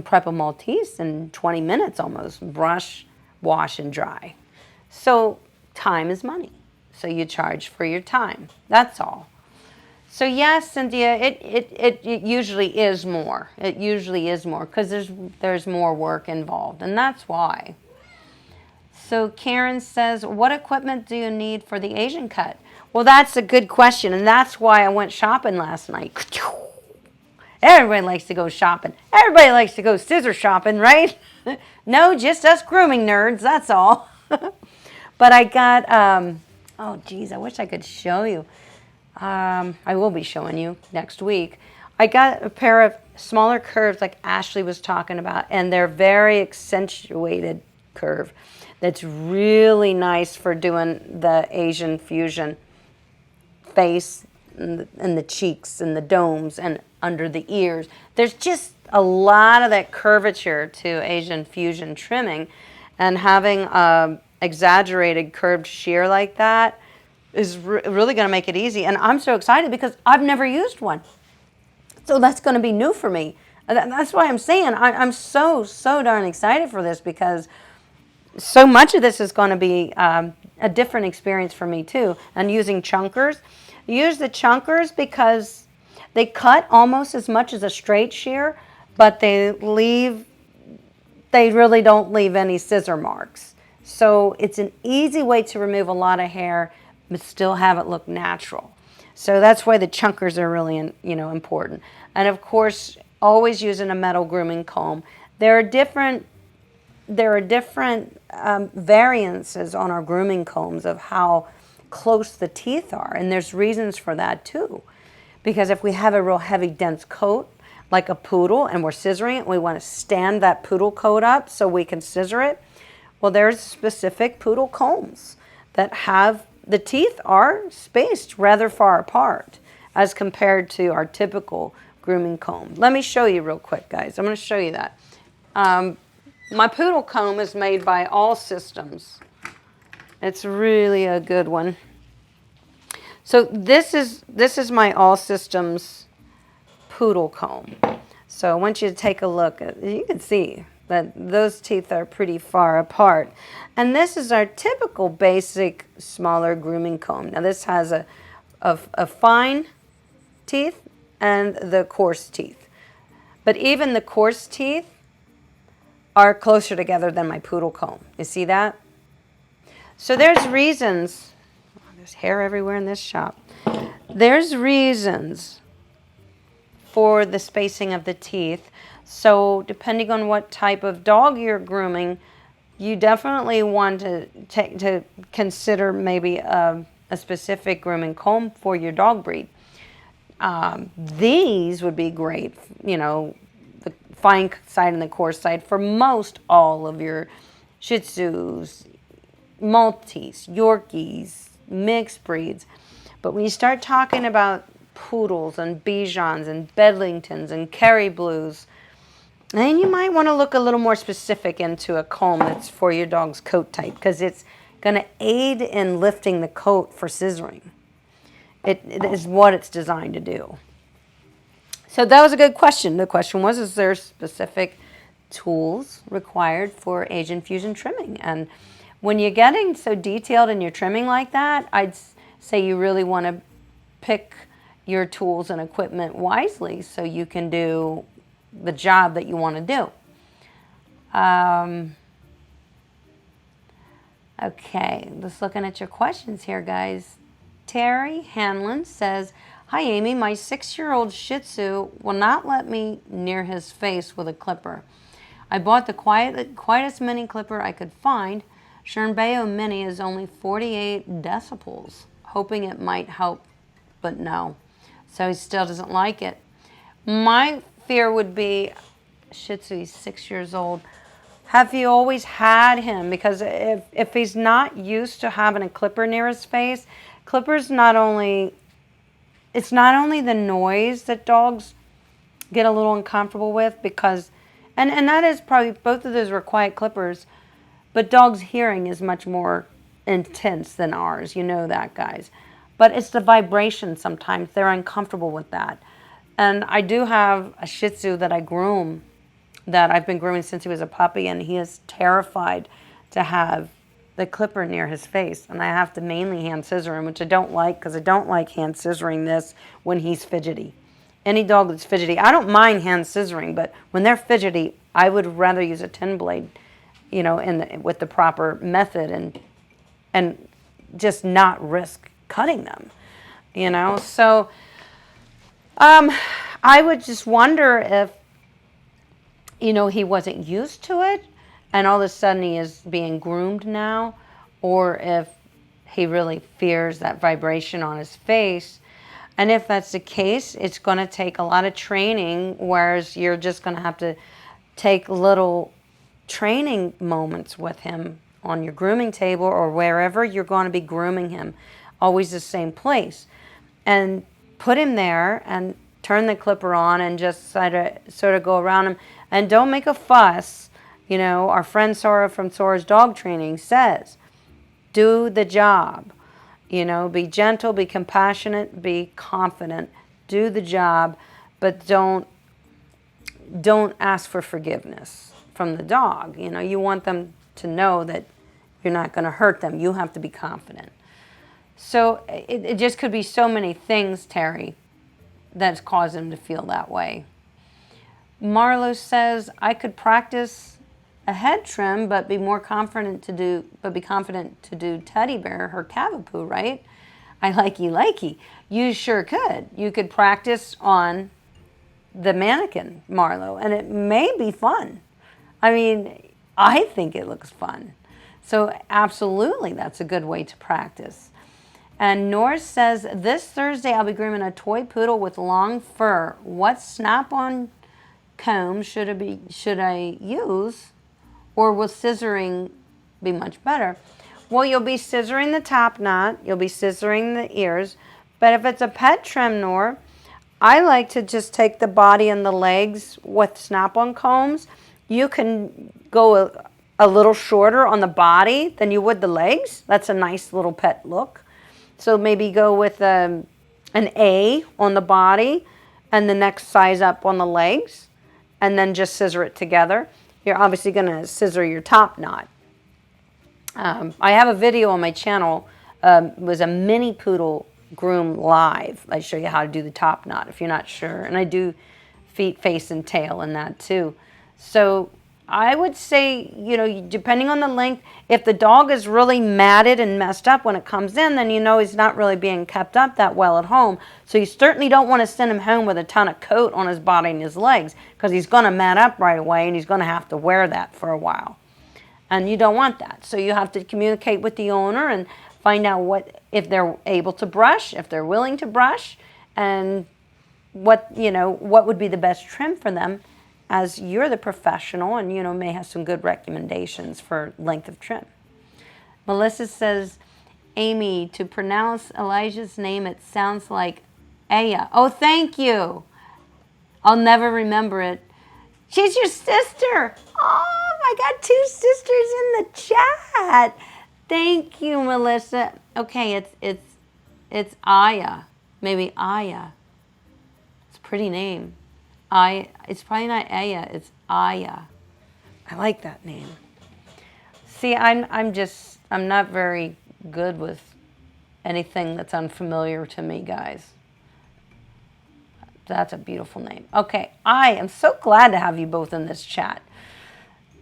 prep a Maltese in 20 minutes almost, brush, wash, and dry. So time is money. So you charge for your time. That's all. So yes, Cynthia, it usually is more. It usually is more because there's more work involved, and that's why. So Karen says, what equipment do you need for the Asian cut? Well, that's a good question, and that's why I went shopping last night. Everybody likes to go shopping. Everybody likes to go scissor shopping, right? No, just us grooming nerds, that's all. But I got, oh geez, I wish I could show you. I will be showing you next week. I got a pair of smaller curves like Ashley was talking about, and they're very accentuated curve. That's really nice for doing the Asian fusion face and the cheeks and the domes and under the ears. There's just a lot of that curvature to Asian fusion trimming, and having exaggerated curved shear like that is really going to make it easy. And I'm so excited because I've never used one. So that's going to be new for me. That's why I'm saying I'm so darn excited for this, because so much of this is going to be a different experience for me too. And using chunkers. Use the chunkers because They cut almost as much as a straight shear, but they really don't leave any scissor marks. So it's an easy way to remove a lot of hair, but still have it look natural. So that's why the chunkers are really, important. And of course, always using a metal grooming comb. There are different variances on our grooming combs of how close the teeth are, and there's reasons for that too. Because if we have a real heavy, dense coat, like a poodle, and we're scissoring it, we want to stand that poodle coat up so we can scissor it. Well, there's specific poodle combs that have the teeth are spaced rather far apart as compared to our typical grooming comb. Let me show you real quick, guys. I'm going to show you that. My Poodle Comb is made by All Systems. It's really a good one. So this is my All Systems Poodle Comb. So I want you to take a look. You can see that those teeth are pretty far apart. And this is our typical basic smaller grooming comb. Now this has a fine teeth and the coarse teeth. But even the coarse teeth are closer together than my Poodle Comb. You see that? So there's reasons. Oh, there's hair everywhere in this shop. There's reasons for the spacing of the teeth. So depending on what type of dog you're grooming, you definitely want to consider maybe a specific grooming comb for your dog breed. These would be great, the fine side and the coarse side for most all of your Shih Tzus, Maltese, Yorkies, mixed breeds. But when you start talking about Poodles and Bijans and Bedlingtons and Kerry Blues, then you might want to look a little more specific into a comb that's for your dog's coat type, because it's going to aid in lifting the coat for scissoring. It is what it's designed to do. So that was a good question. The question was, is there specific tools required for Asian fusion trimming? And when you're getting so detailed in your trimming like that, I'd say you really want to pick your tools and equipment wisely so you can do the job that you want to do. Okay, just looking at your questions here, guys. Terry Hanlon says, "Hi Amy, my 6-year-old Shih Tzu will not let me near his face with a clipper. I bought the quietest mini clipper I could find. Shernbeo Mini is only 48 decibels, hoping it might help, but no. So he still doesn't like it." My fear would be, Shih Tzu, he's 6 years old. Have you always had him? Because if he's not used to having a clipper near his face, clippers it's not only the noise that dogs get a little uncomfortable with, because, and that is probably, both of those were quiet clippers, but dogs' hearing is much more intense than ours. You know that, guys. But it's the vibration sometimes. They're uncomfortable with that. And I do have a Shih Tzu that I groom, that I've been grooming since he was a puppy, and he is terrified to have the clipper near his face. And I have to mainly hand scissor him, which I don't like, because I don't like hand scissoring this when he's fidgety. Any dog that's fidgety, I don't mind hand scissoring, but when they're fidgety, I would rather use a 10 blade, with the proper method and just not risk cutting them, So I would just wonder if, he wasn't used to it and all of a sudden he is being groomed now, or if he really fears that vibration on his face. And if that's the case, it's going to take a lot of training, whereas you're just going to have to take little training moments with him on your grooming table or wherever you're going to be grooming him, always the same place. And put him there and turn the clipper on and just sort of go around him. And don't make a fuss. Our friend Sora from Sora's Dog Training says, do the job. Be gentle, be compassionate, be confident. Do the job, but don't ask for forgiveness from the dog. You want them to know that you're not going to hurt them. You have to be confident. So it just could be so many things, Terry. that's caused him to feel that way. Marlo says, I could practice a head trim, but be confident to do teddy bear, her cavapoo, right? I likey. You sure could. You could practice on the mannequin, Marlo, and it may be fun. I mean, I think it looks fun. So absolutely, that's a good way to practice. And Norris says, this Thursday I'll be grooming a toy poodle with long fur. What snap-on comb should I use, or will scissoring be much better? Well, you'll be scissoring the top knot, you'll be scissoring the ears, but if it's a pet trim, Nor, I like to just take the body and the legs with snap-on combs. You can go a little shorter on the body than you would the legs. That's a nice little pet look. So maybe go with an A on the body and the next size up on the legs, and then just scissor it together. You're obviously going to scissor your top knot. I have a video on my channel. It was a mini poodle groom live. I show you how to do the top knot if you're not sure. And I do feet, face, and tail in that too. So I would say, you know, depending on the length, if the dog is really matted and messed up when it comes in, then you know he's not really being kept up that well at home. So you certainly don't want to send him home with a ton of coat on his body and his legs, because he's going to mat up right away and he's going to have to wear that for a while. And you don't want that. So you have to communicate with the owner and find out if they're able to brush, if they're willing to brush, and what would be the best trim for them, as you're the professional and, you know, may have some good recommendations for length of trim. Melissa says, Amy, to pronounce Elijah's name, it sounds like Aya. Oh, thank you. I'll never remember it. She's your sister. Oh, I got 2 sisters in the chat. Thank you, Melissa. Okay, it's Aya. Maybe Aya. It's a pretty name. It's probably not Aya, it's Aya. I like that name. See, I'm not very good with anything that's unfamiliar to me, guys. That's a beautiful name. Okay, I am so glad to have you both in this chat.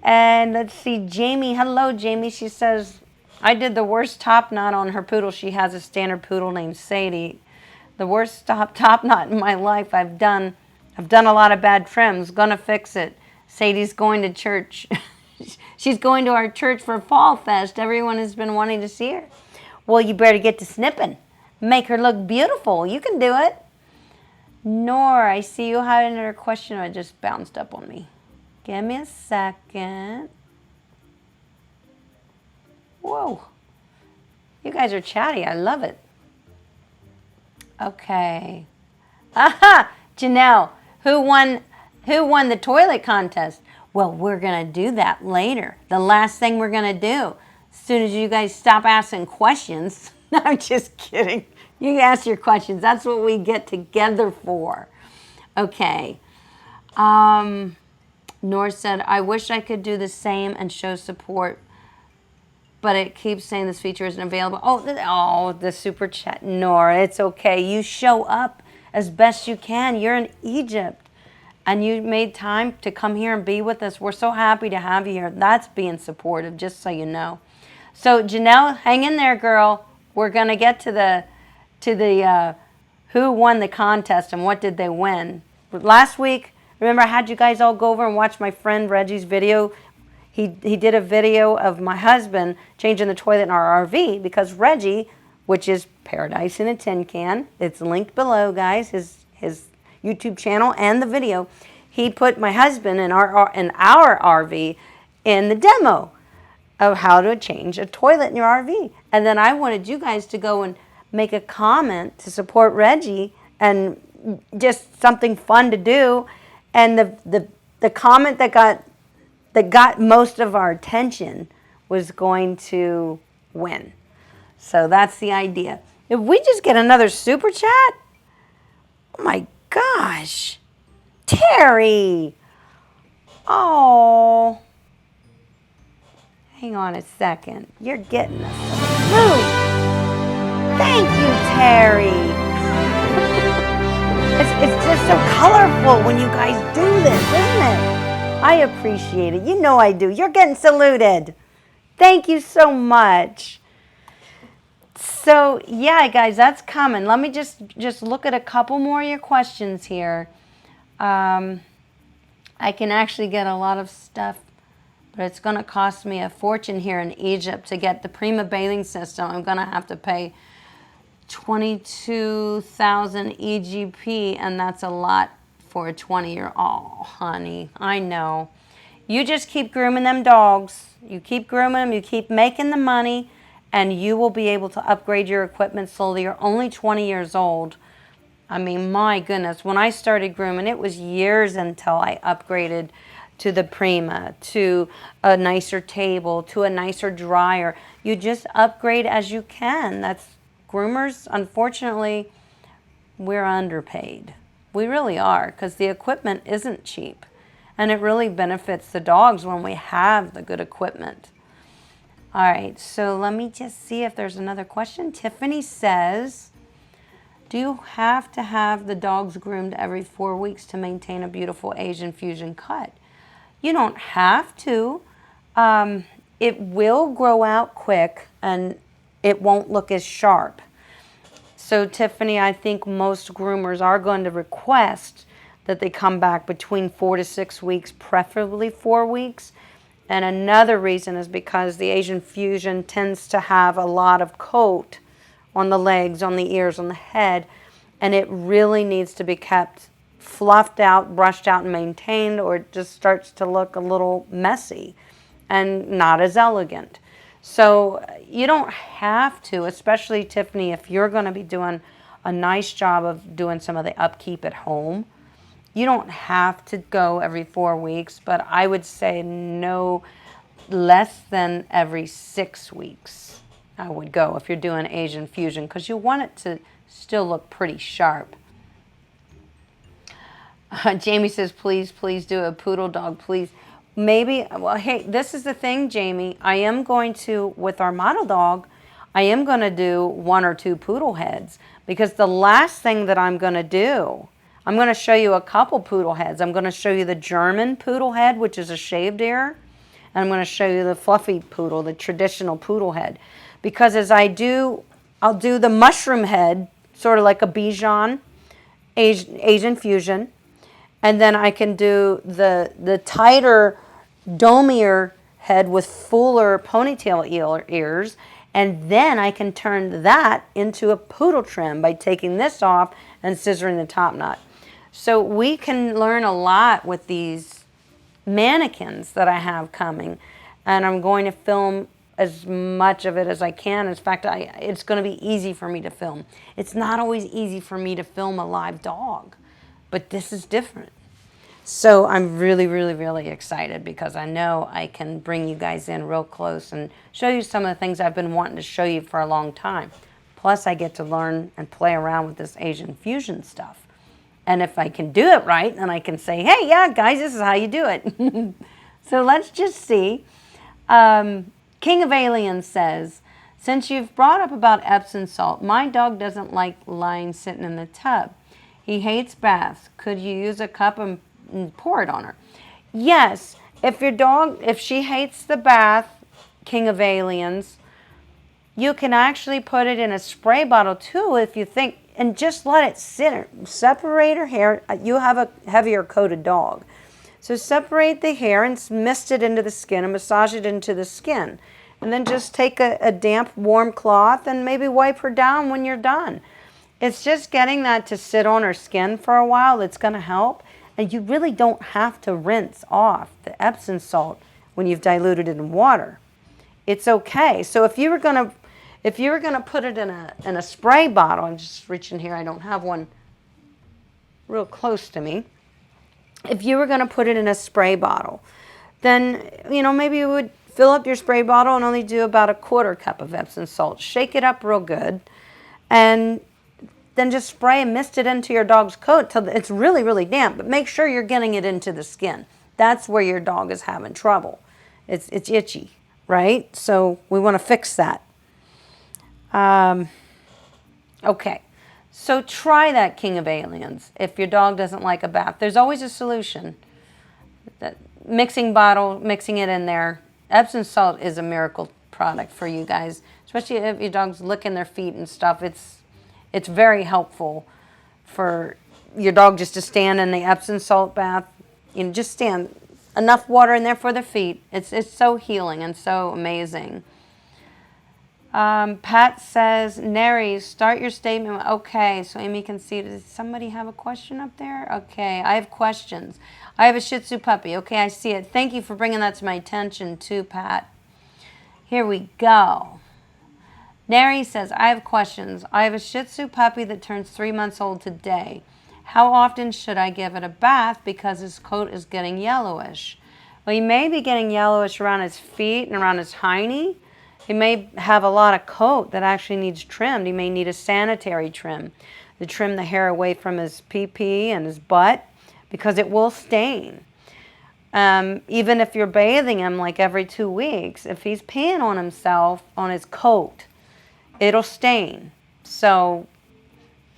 And let's see, Jamie. Hello, Jamie. She says, I did the worst top knot on her poodle. She has a standard poodle named Sadie. The worst top knot in my life. I've done a lot of bad trims. Gonna fix it. Sadie's going to church. She's going to our church for Fall Fest. Everyone has been wanting to see her. Well, you better get to snipping. Make her look beautiful. You can do it. Nor, I see you had another question. It just bounced up on me. Give me a second. Whoa. You guys are chatty. I love it. Okay. Aha! Janelle, who won the toilet contest? Well, we're going to do that later. The last thing we're going to do. As soon as you guys stop asking questions. No, I'm just kidding. You ask your questions. That's what we get together for. Okay. Nor said, I wish I could do the same and show support, but it keeps saying this feature isn't available. Oh, the super chat. Nora, it's okay. You show up as best you can. You're in Egypt, and you made time to come here and be with us. We're so happy to have you here. That's being supportive, just so you know. So, Janelle, hang in there, girl. We're going to get to the who won the contest and what did they win. Last week, remember I had you guys all go over and watch my friend Reggie's video. He did a video of my husband changing the toilet in our RV, because Reggie, which is Paradise in a Tin Can, it's linked below, guys, his YouTube channel and the video, he put my husband in our RV in the demo of how to change a toilet in your RV. And then I wanted you guys to go and make a comment to support Reggie, and just something fun to do. And the comment that got most of our attention was going to win. So that's the idea. If we just get another super chat, oh my gosh, Terry. Oh, hang on a second. You're getting us. Move. Thank you, Terry. It's just so colorful when you guys do this, isn't it? I appreciate it. You know I do. You're getting saluted. Thank you so much. So, yeah, guys, that's coming. Let me just look at a couple more of your questions here. I can actually get a lot of stuff, but it's going to cost me a fortune here in Egypt to get the Prima bathing system. I'm going to have to pay 22,000 EGP, and that's a lot for a 20-year-old. Oh, honey, I know. You just keep grooming them dogs. You keep grooming them, you keep making the money, and you will be able to upgrade your equipment slowly. You're only 20 years old. I mean, my goodness, when I started grooming, it was years until I upgraded to the Prima, to a nicer table, to a nicer dryer. You just upgrade as you can. That's groomers, unfortunately, we're underpaid. We really are, because the equipment isn't cheap. And it really benefits the dogs when we have the good equipment. All right, so let me just see if there's another question. Tiffany says, do you have to have the dogs groomed every 4 weeks to maintain a beautiful Asian fusion cut? You don't have to. It will grow out quick and it won't look as sharp. So Tiffany, I think most groomers are going to request that they come back between 4 to 6 weeks, preferably 4 weeks. And another reason is because the Asian fusion tends to have a lot of coat on the legs, on the ears, on the head, and it really needs to be kept fluffed out, brushed out, and maintained, or it just starts to look a little messy and not as elegant. So you don't have to, especially Tiffany, if you're going to be doing a nice job of doing some of the upkeep at home. You don't have to go every 4 weeks, but I would say no less than every 6 weeks I would go if you're doing Asian fusion, because you want it to still look pretty sharp. Jamie says, please do a poodle dog, please. Maybe, well, hey, this is the thing, Jamie. I am going to, with our model dog, I am going to do 1 or 2 poodle heads, because the last thing that I'm going to do, I'm going to show you a couple poodle heads. I'm going to show you the German poodle head, which is a shaved ear, and I'm going to show you the fluffy poodle, the traditional poodle head. Because as I'll do the mushroom head, sort of like a Bichon Asian fusion, and then I can do the tighter domier head with fuller ponytail ears, and then I can turn that into a poodle trim by taking this off and scissoring the top knot. So we can learn a lot with these mannequins that I have coming, and I'm going to film as much of it as I can. In fact, it's going to be easy for me to film. It's not always easy for me to film a live dog, but this is different. So I'm really, really, really excited, because I know I can bring you guys in real close and show you some of the things I've been wanting to show you for a long time. Plus, I get to learn and play around with this Asian fusion stuff. And if I can do it right, then I can say, hey, yeah, guys, this is how you do it. So let's just see. King of Aliens says, since you've brought up about Epsom salt, my dog doesn't like lying sitting in the tub. He hates baths. Could you use a cup and pour it on her? Yes. If your dog, if she hates the bath, King of Aliens, you can actually put it in a spray bottle too if you think, and just let it sit. Separate her hair. You have a heavier coated dog. So separate the hair and mist it into the skin and massage it into the skin. And then just take a damp, warm cloth and maybe wipe her down when you're done. It's just getting that to sit on her skin for a while that's going to help. And you really don't have to rinse off the Epsom salt when you've diluted it in water. It's okay. So if you were going to put it in a spray bottle, I'm just reaching here, I don't have one real close to me. If you were going to put it in a spray bottle, then, maybe you would fill up your spray bottle and only do about a 1/4 cup of Epsom salt. Shake it up real good, and then just spray and mist it into your dog's coat till it's really, really damp. But make sure you're getting it into the skin. That's where your dog is having trouble. It's itchy, right? So we want to fix that. Okay. So try that, King of Aliens. If your dog doesn't like a bath, there's always a solution. That mixing bottle, mixing it in there. Epsom salt is a miracle product for you guys, especially if your dog's licking their feet and stuff. It's very helpful for your dog just to stand in the Epsom salt bath. You know, just stand. Enough water in there for their feet. It's so healing and so amazing. Pat says, Neri, start your statement. Okay, so Amy can see. Does somebody have a question up there? Okay, I have questions. I have a Shih Tzu puppy. Okay, I see it. Thank you for bringing that to my attention too, Pat. Here we go. Neri says, I have questions. I have a Shih Tzu puppy that turns 3 months old today. How often should I give it a bath because his coat is getting yellowish? Well, he may be getting yellowish around his feet and around his hiney. He may have a lot of coat that actually needs trimmed. He may need a sanitary trim to trim the hair away from his pee-pee and his butt because it will stain. Even if you're bathing him like every 2 weeks, if he's peeing on himself, on his coat, it'll stain. So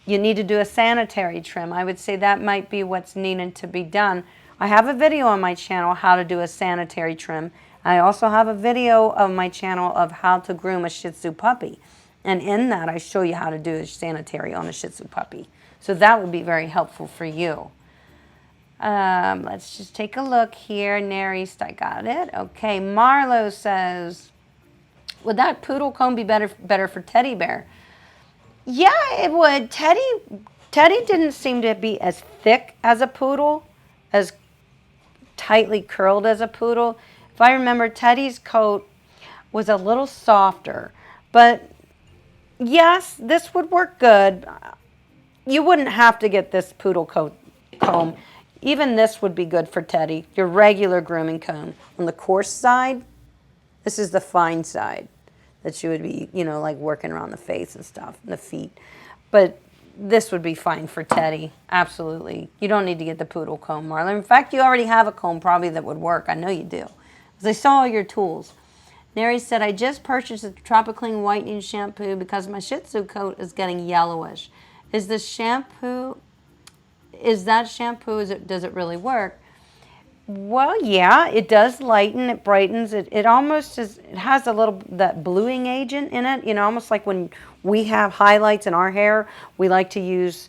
you need to do a sanitary trim. I would say that might be what's needed to be done. I have a video on my channel how to do a sanitary trim. I also have a video on my channel of how to groom a Shih Tzu puppy. And in that, I show you how to do a sanitary on a Shih Tzu puppy. So that would be very helpful for you. Let's just take a look here. Nerys, I got it. Okay, Marlo says, would that Poodle Comb be better for Teddy Bear? Yeah, it would. Teddy didn't seem to be as thick as a poodle, as tightly curled as a poodle. If I remember, Teddy's coat was a little softer. But yes, this would work good. You wouldn't have to get this Poodle Comb. Even this would be good for Teddy, your regular grooming comb. On the coarse side, this is the fine side that you would be, you know, like working around the face and stuff, and the feet. But this would be fine for Teddy, absolutely. You don't need to get the Poodle Comb, Marla. In fact, you already have a comb probably that would work. I know you do. Because I saw all your tools. Neri said, I just purchased a Tropiclean whitening shampoo because my Shih Tzu coat is getting yellowish. Is that shampoo, does it really work? Well, yeah, it does lighten, it brightens, it almost is, it has a little, that bluing agent in it, you know, almost like when we have highlights in our hair, we like to use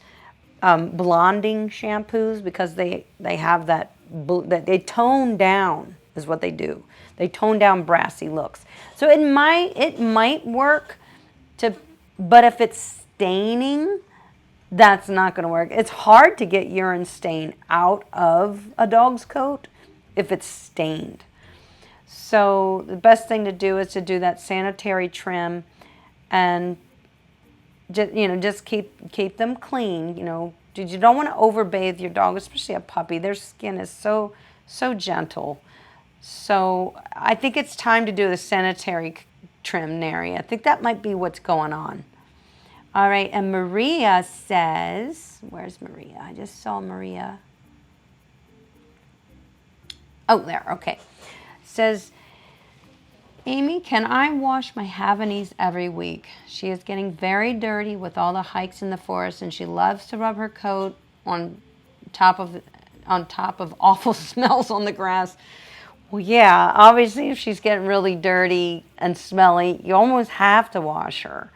blonding shampoos because they have that they tone down, is what they do. They tone down brassy looks. So it might work but if it's staining, that's not going to work. It's hard to get urine stain out of a dog's coat if it's stained. So the best thing to do is to do that sanitary trim and just keep them clean. You know, you don't want to overbathe your dog, especially a puppy. Their skin is so gentle. So I think it's time to do the sanitary trim, Neri. I think that might be what's going on. All right, and Maria says, where's Maria? I just saw Maria. Oh, there, okay. Says, Amy, can I wash my Havonies every week? She is getting very dirty with all the hikes in the forest, and she loves to rub her coat on top of awful smells on the grass. Well, yeah, obviously if she's getting really dirty and smelly, you almost have to wash her.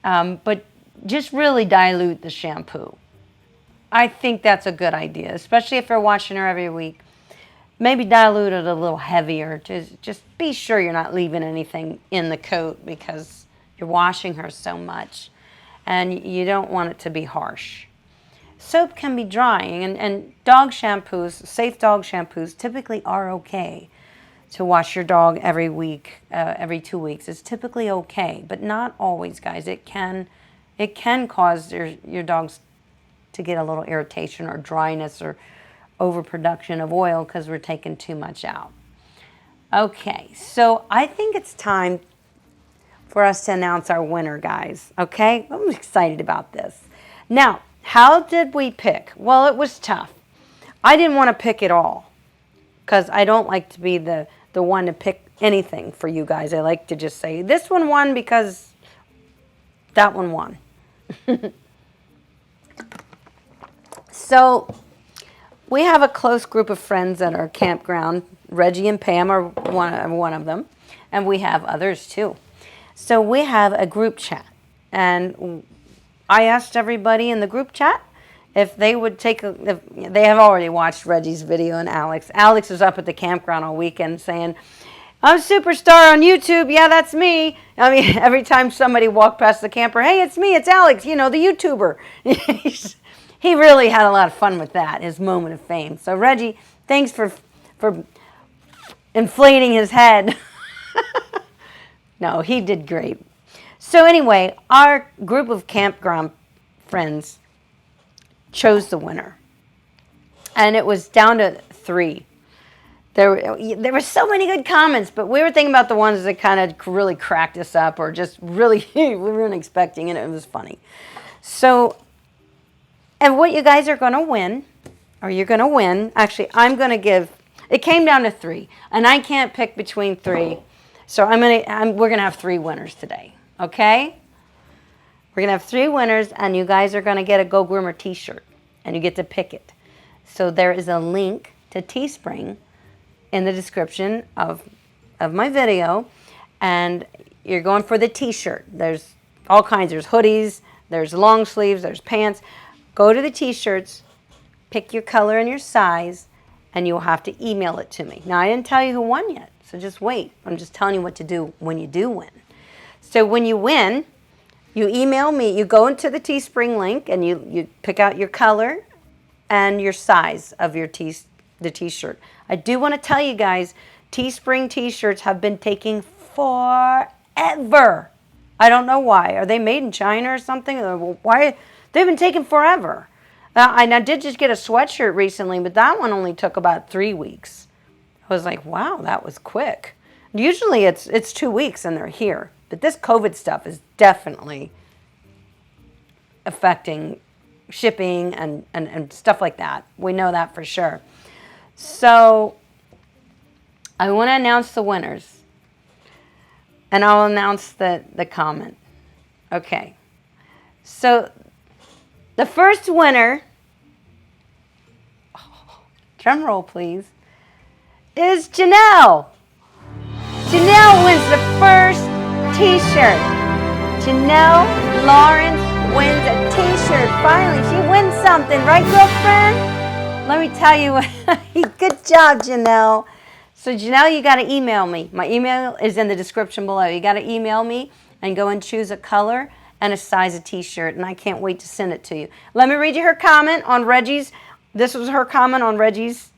But just really dilute the shampoo. I think that's a good idea, especially if you're washing her every week. Maybe dilute it a little heavier. Just be sure you're not leaving anything in the coat because you're washing her so much. And you don't want it to be harsh. Soap can be drying, and dog shampoos, safe dog shampoos, typically are okay to wash your dog every week, every 2 weeks. It's typically okay, but not always, guys. It can cause your dogs to get a little irritation or dryness or overproduction of oil because we're taking too much out. Okay, so I think it's time for us to announce our winner, guys. Okay, I'm excited about this. Now, how did we pick? Well, it was tough. I didn't want to pick it all because I don't like to be the one to pick anything for you guys. I like to just say, this one won because that one won. So we have a close group of friends at our campground. Reggie and Pam are one of them, and we have others too. So we have a group chat, and I asked everybody in the group chat if they would take if they have already watched Reggie's video and Alex. Alex was up at the campground all weekend saying, "I'm a superstar on YouTube. Yeah, that's me." I mean, every time somebody walked past the camper, "Hey, it's me, it's Alex, you know, the YouTuber." He really had a lot of fun with that, his moment of fame. So Reggie, thanks for inflating his head. No, he did great. So anyway, our group of campground friends chose the winner. And it was down to 3. There were so many good comments, but we were thinking about the ones that kind of really cracked us up or just really we weren't expecting, and it was funny. So, and what you guys are going to win, or you're going to win, actually, I'm going to give, it came down to 3, and I can't pick between 3. So we're going to have 3 winners today, okay? We're going to have 3 winners, and you guys are going to get a Go Groomer t-shirt, and you get to pick it. So there is a link to Teespring in the description of my video, and you're going for the t-shirt. There's all kinds. There's hoodies, there's long sleeves, there's pants. Go to the t-shirts, pick your color and your size, and you'll have to email it to me. Now, I didn't tell you who won yet, so just wait. I'm just telling you what to do when you do win. So when you win, you email me. You go into the Teespring link, and you pick out your color and your size of your the t-shirt. I do want to tell you guys, Teespring t-shirts have been taking forever. I don't know why. Are they made in China or something? Or why? They've been taking forever. I did just get a sweatshirt recently, but that one only took about 3 weeks. I was like, wow, that was quick. Usually it's 2 weeks and they're here. But this COVID stuff is definitely affecting shipping and stuff like that. We know that for sure. So I want to announce the winners. And I'll announce the comment. Okay. So the first winner, drum roll please, is Janelle. Janelle wins the first t-shirt. Janelle Lawrence wins a t-shirt. Finally, she wins something, right, girlfriend? Let me tell you, good job, Janelle. So Janelle, you got to email me. My email is in the description below. You got to email me and go and choose a color and a size of t-shirt, and I can't wait to send it to you. Let me read you her comment on Reggie's. This was her comment on Reggie's,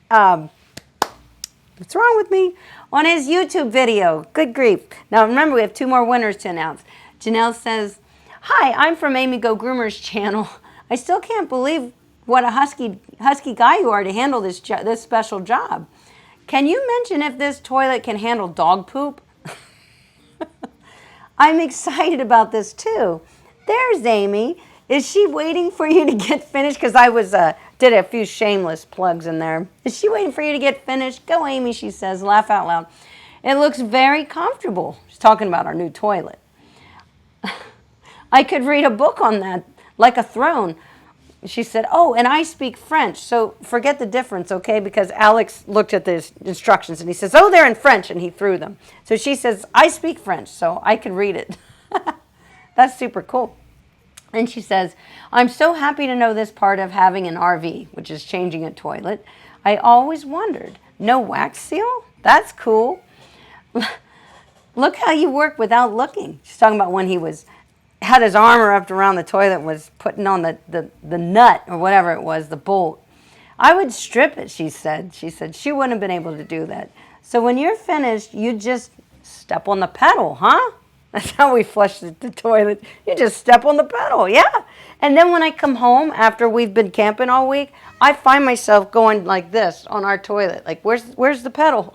what's wrong with me? On his YouTube video. Good grief. Now remember, we have 2 more winners to announce. Janelle says, "Hi, I'm from Amy Go Groomer's channel. I still can't believe what a husky guy you are to handle this special job. Can you mention if this toilet can handle dog poop?" I'm excited about this too. There's Amy. Is she waiting for you to get finished? Because I did a few shameless plugs in there. Is she waiting for you to get finished? Go, Amy, she says. Laugh out loud. It looks very comfortable. She's talking about our new toilet. I could read a book on that, like a throne. She said, "Oh, and I speak French." So forget the difference, okay? Because Alex looked at the instructions and he says, "Oh, they're in French," and he threw them. So she says, "I speak French, so I can read it." That's super cool. And she says, "I'm so happy to know this part of having an RV, which is changing a toilet. I always wondered, no wax seal? That's cool. Look how you work without looking." She's talking about when he had his arm wrapped around the toilet, was putting on the nut or whatever it was, the bolt. "I would strip it," she said. She said she wouldn't have been able to do that. "So when you're finished, you just step on the pedal, huh?" That's how we flush the toilet. You just step on the pedal, yeah. And then when I come home after we've been camping all week, I find myself going like this on our toilet. Like, where's the pedal?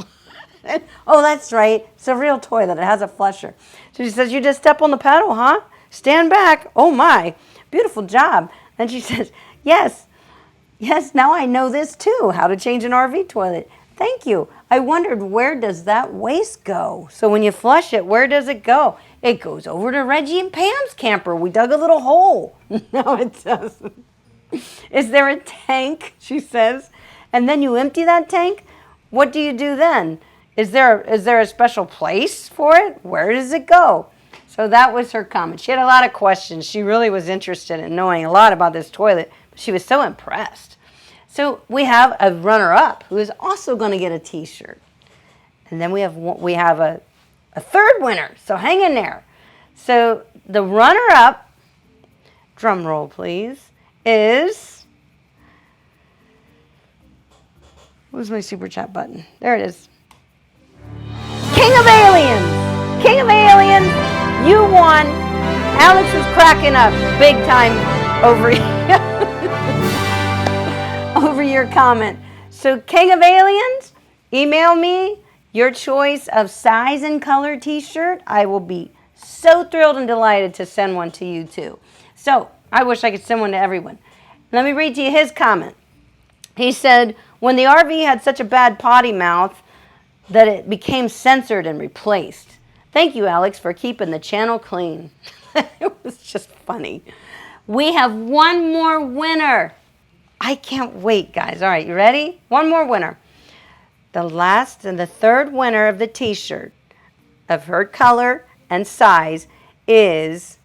Oh, that's right. It's a real toilet. It has a flusher. So she says, "You just step on the pedal, huh? Stand back. Oh my, beautiful job." And she says, yes, now I know this too, how to change an RV toilet. "Thank you. I wondered, where does that waste go?" So when you flush it, where does it go? It goes over to Reggie and Pam's camper. We dug a little hole. No, it doesn't. Is there a tank, she says, and then you empty that tank? What do you do then? Is there a special place for it? Where does it go? So that was her comment. She had a lot of questions. She really was interested in knowing a lot about this toilet. She was so impressed. So we have a runner-up who is also going to get a t-shirt. And then we have a third winner. So hang in there. So the runner-up, drum roll please, is, where's my super chat button? There it is. King of Aliens. King of Aliens, you won. Alex was cracking up big time over over your comment. So King of Aliens, email me your choice of size and color t-shirt. I will be so thrilled and delighted to send one to you too. So I wish I could send one to everyone. Let me read to you his comment. He said, when the RV had such a bad potty mouth that it became censored and replaced. Thank you, Alex, for keeping the channel clean. It was just funny. We have one more winner. I can't wait, guys. All right, you ready? One more winner. The last and the third winner of the t-shirt of her color and size is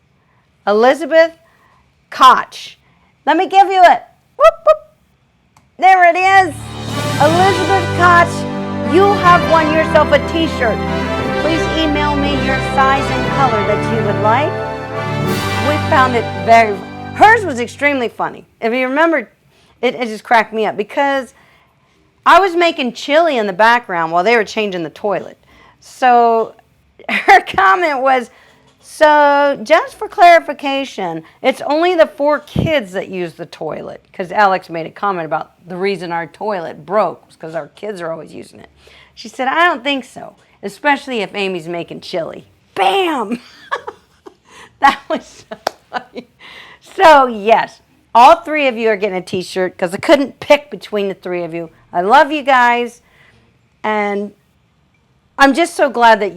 Elizabeth Koch. Let me give you it. Whoop, whoop. There it is. Elizabeth Koch, you have won yourself a t-shirt. Please email me your size and color that you would like. We found it hers was extremely funny. If you remember, it just cracked me up because I was making chili in the background while they were changing the toilet. So her comment was, so just for clarification, it's only the 4 kids that use the toilet, because Alex made a comment about the reason our toilet broke was because our kids are always using it. She said, I don't think so, especially if Amy's making chili. Bam! That was so funny. So yes, all 3 of you are getting a t-shirt because I couldn't pick between the 3 of you. I love you guys, and I'm just so glad that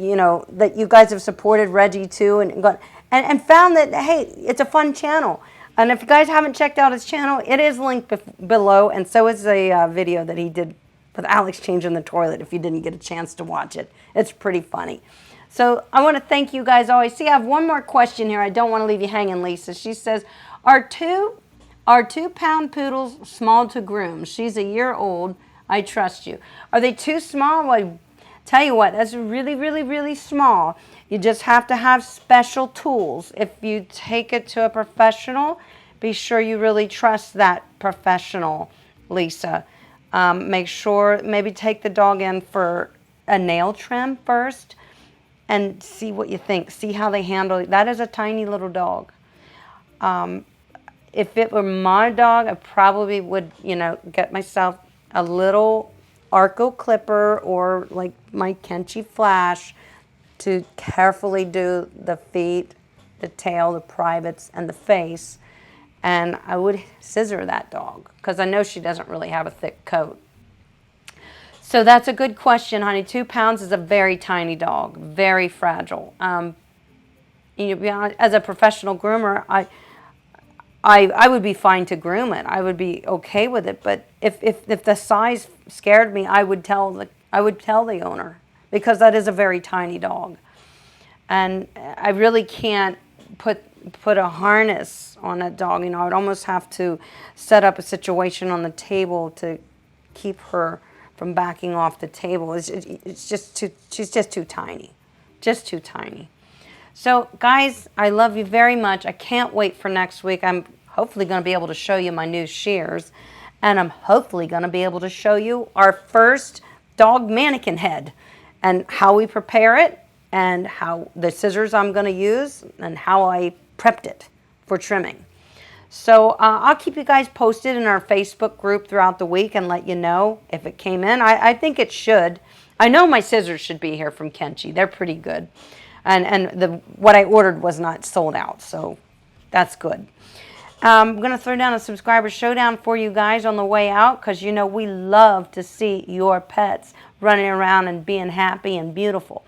that you guys have supported Reggie too, and found that, hey, it's a fun channel. And if you guys haven't checked out his channel, it is linked below, and so is a video that he did with Alex changing the toilet. If you didn't get a chance to watch it, it's pretty funny. So I want to thank you guys always. See, I have one more question here. I don't want to leave you hanging, Lisa. She says, are 2-pound poodles small to groom? She's a year old. I trust you. Are they too small? Well, tell you what, that's really, really, really small. You just have to have special tools. If you take it to a professional, be sure you really trust that professional, Lisa. Make sure, maybe take the dog in for a nail trim first and see what you think. See how they handle it. That is a tiny little dog. If it were my dog, I probably would, get myself a little Arco clipper or like my Kenchi Flash to carefully do the feet, the tail, the privates, and the face. And I would scissor that dog because I know she doesn't really have a thick coat. So that's a good question, honey. 2 pounds is a very tiny dog, very fragile. As a professional groomer, I would be fine to groom it. I would be okay with it. But if the size scared me, I would tell the owner, because that is a very tiny dog, and I really can't put a harness on a dog. I would almost have to set up a situation on the table to keep her from backing off the table. It's just too. She's just too tiny, just too tiny. So guys, I love you very much. I can't wait for next week. I'm hopefully going to be able to show you my new shears, and I'm hopefully going to be able to show you our first dog mannequin head and how we prepare it and how the scissors I'm going to use and how I prepped it for trimming. So I'll keep you guys posted in our Facebook group throughout the week and let you know if it came in. I think it should. I know my scissors should be here from Kenchi. They're pretty good. And what I ordered was not sold out, so that's good. I'm going to throw down a subscriber showdown for you guys on the way out, because we love to see your pets running around and being happy and beautiful.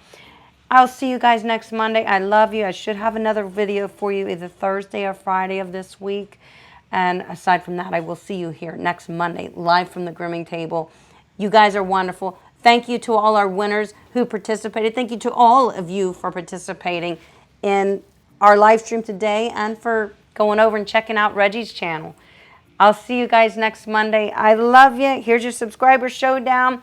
I'll see you guys next Monday. I love you. I should have another video for you either Thursday or Friday of this week. And aside from that, I will see you here next Monday, live from the grooming table. You guys are wonderful. Thank you to all our winners who participated. Thank you to all of you for participating in our live stream today and for going over and checking out Reggie's channel. I'll see you guys next Monday. I love you. Here's your subscriber showdown.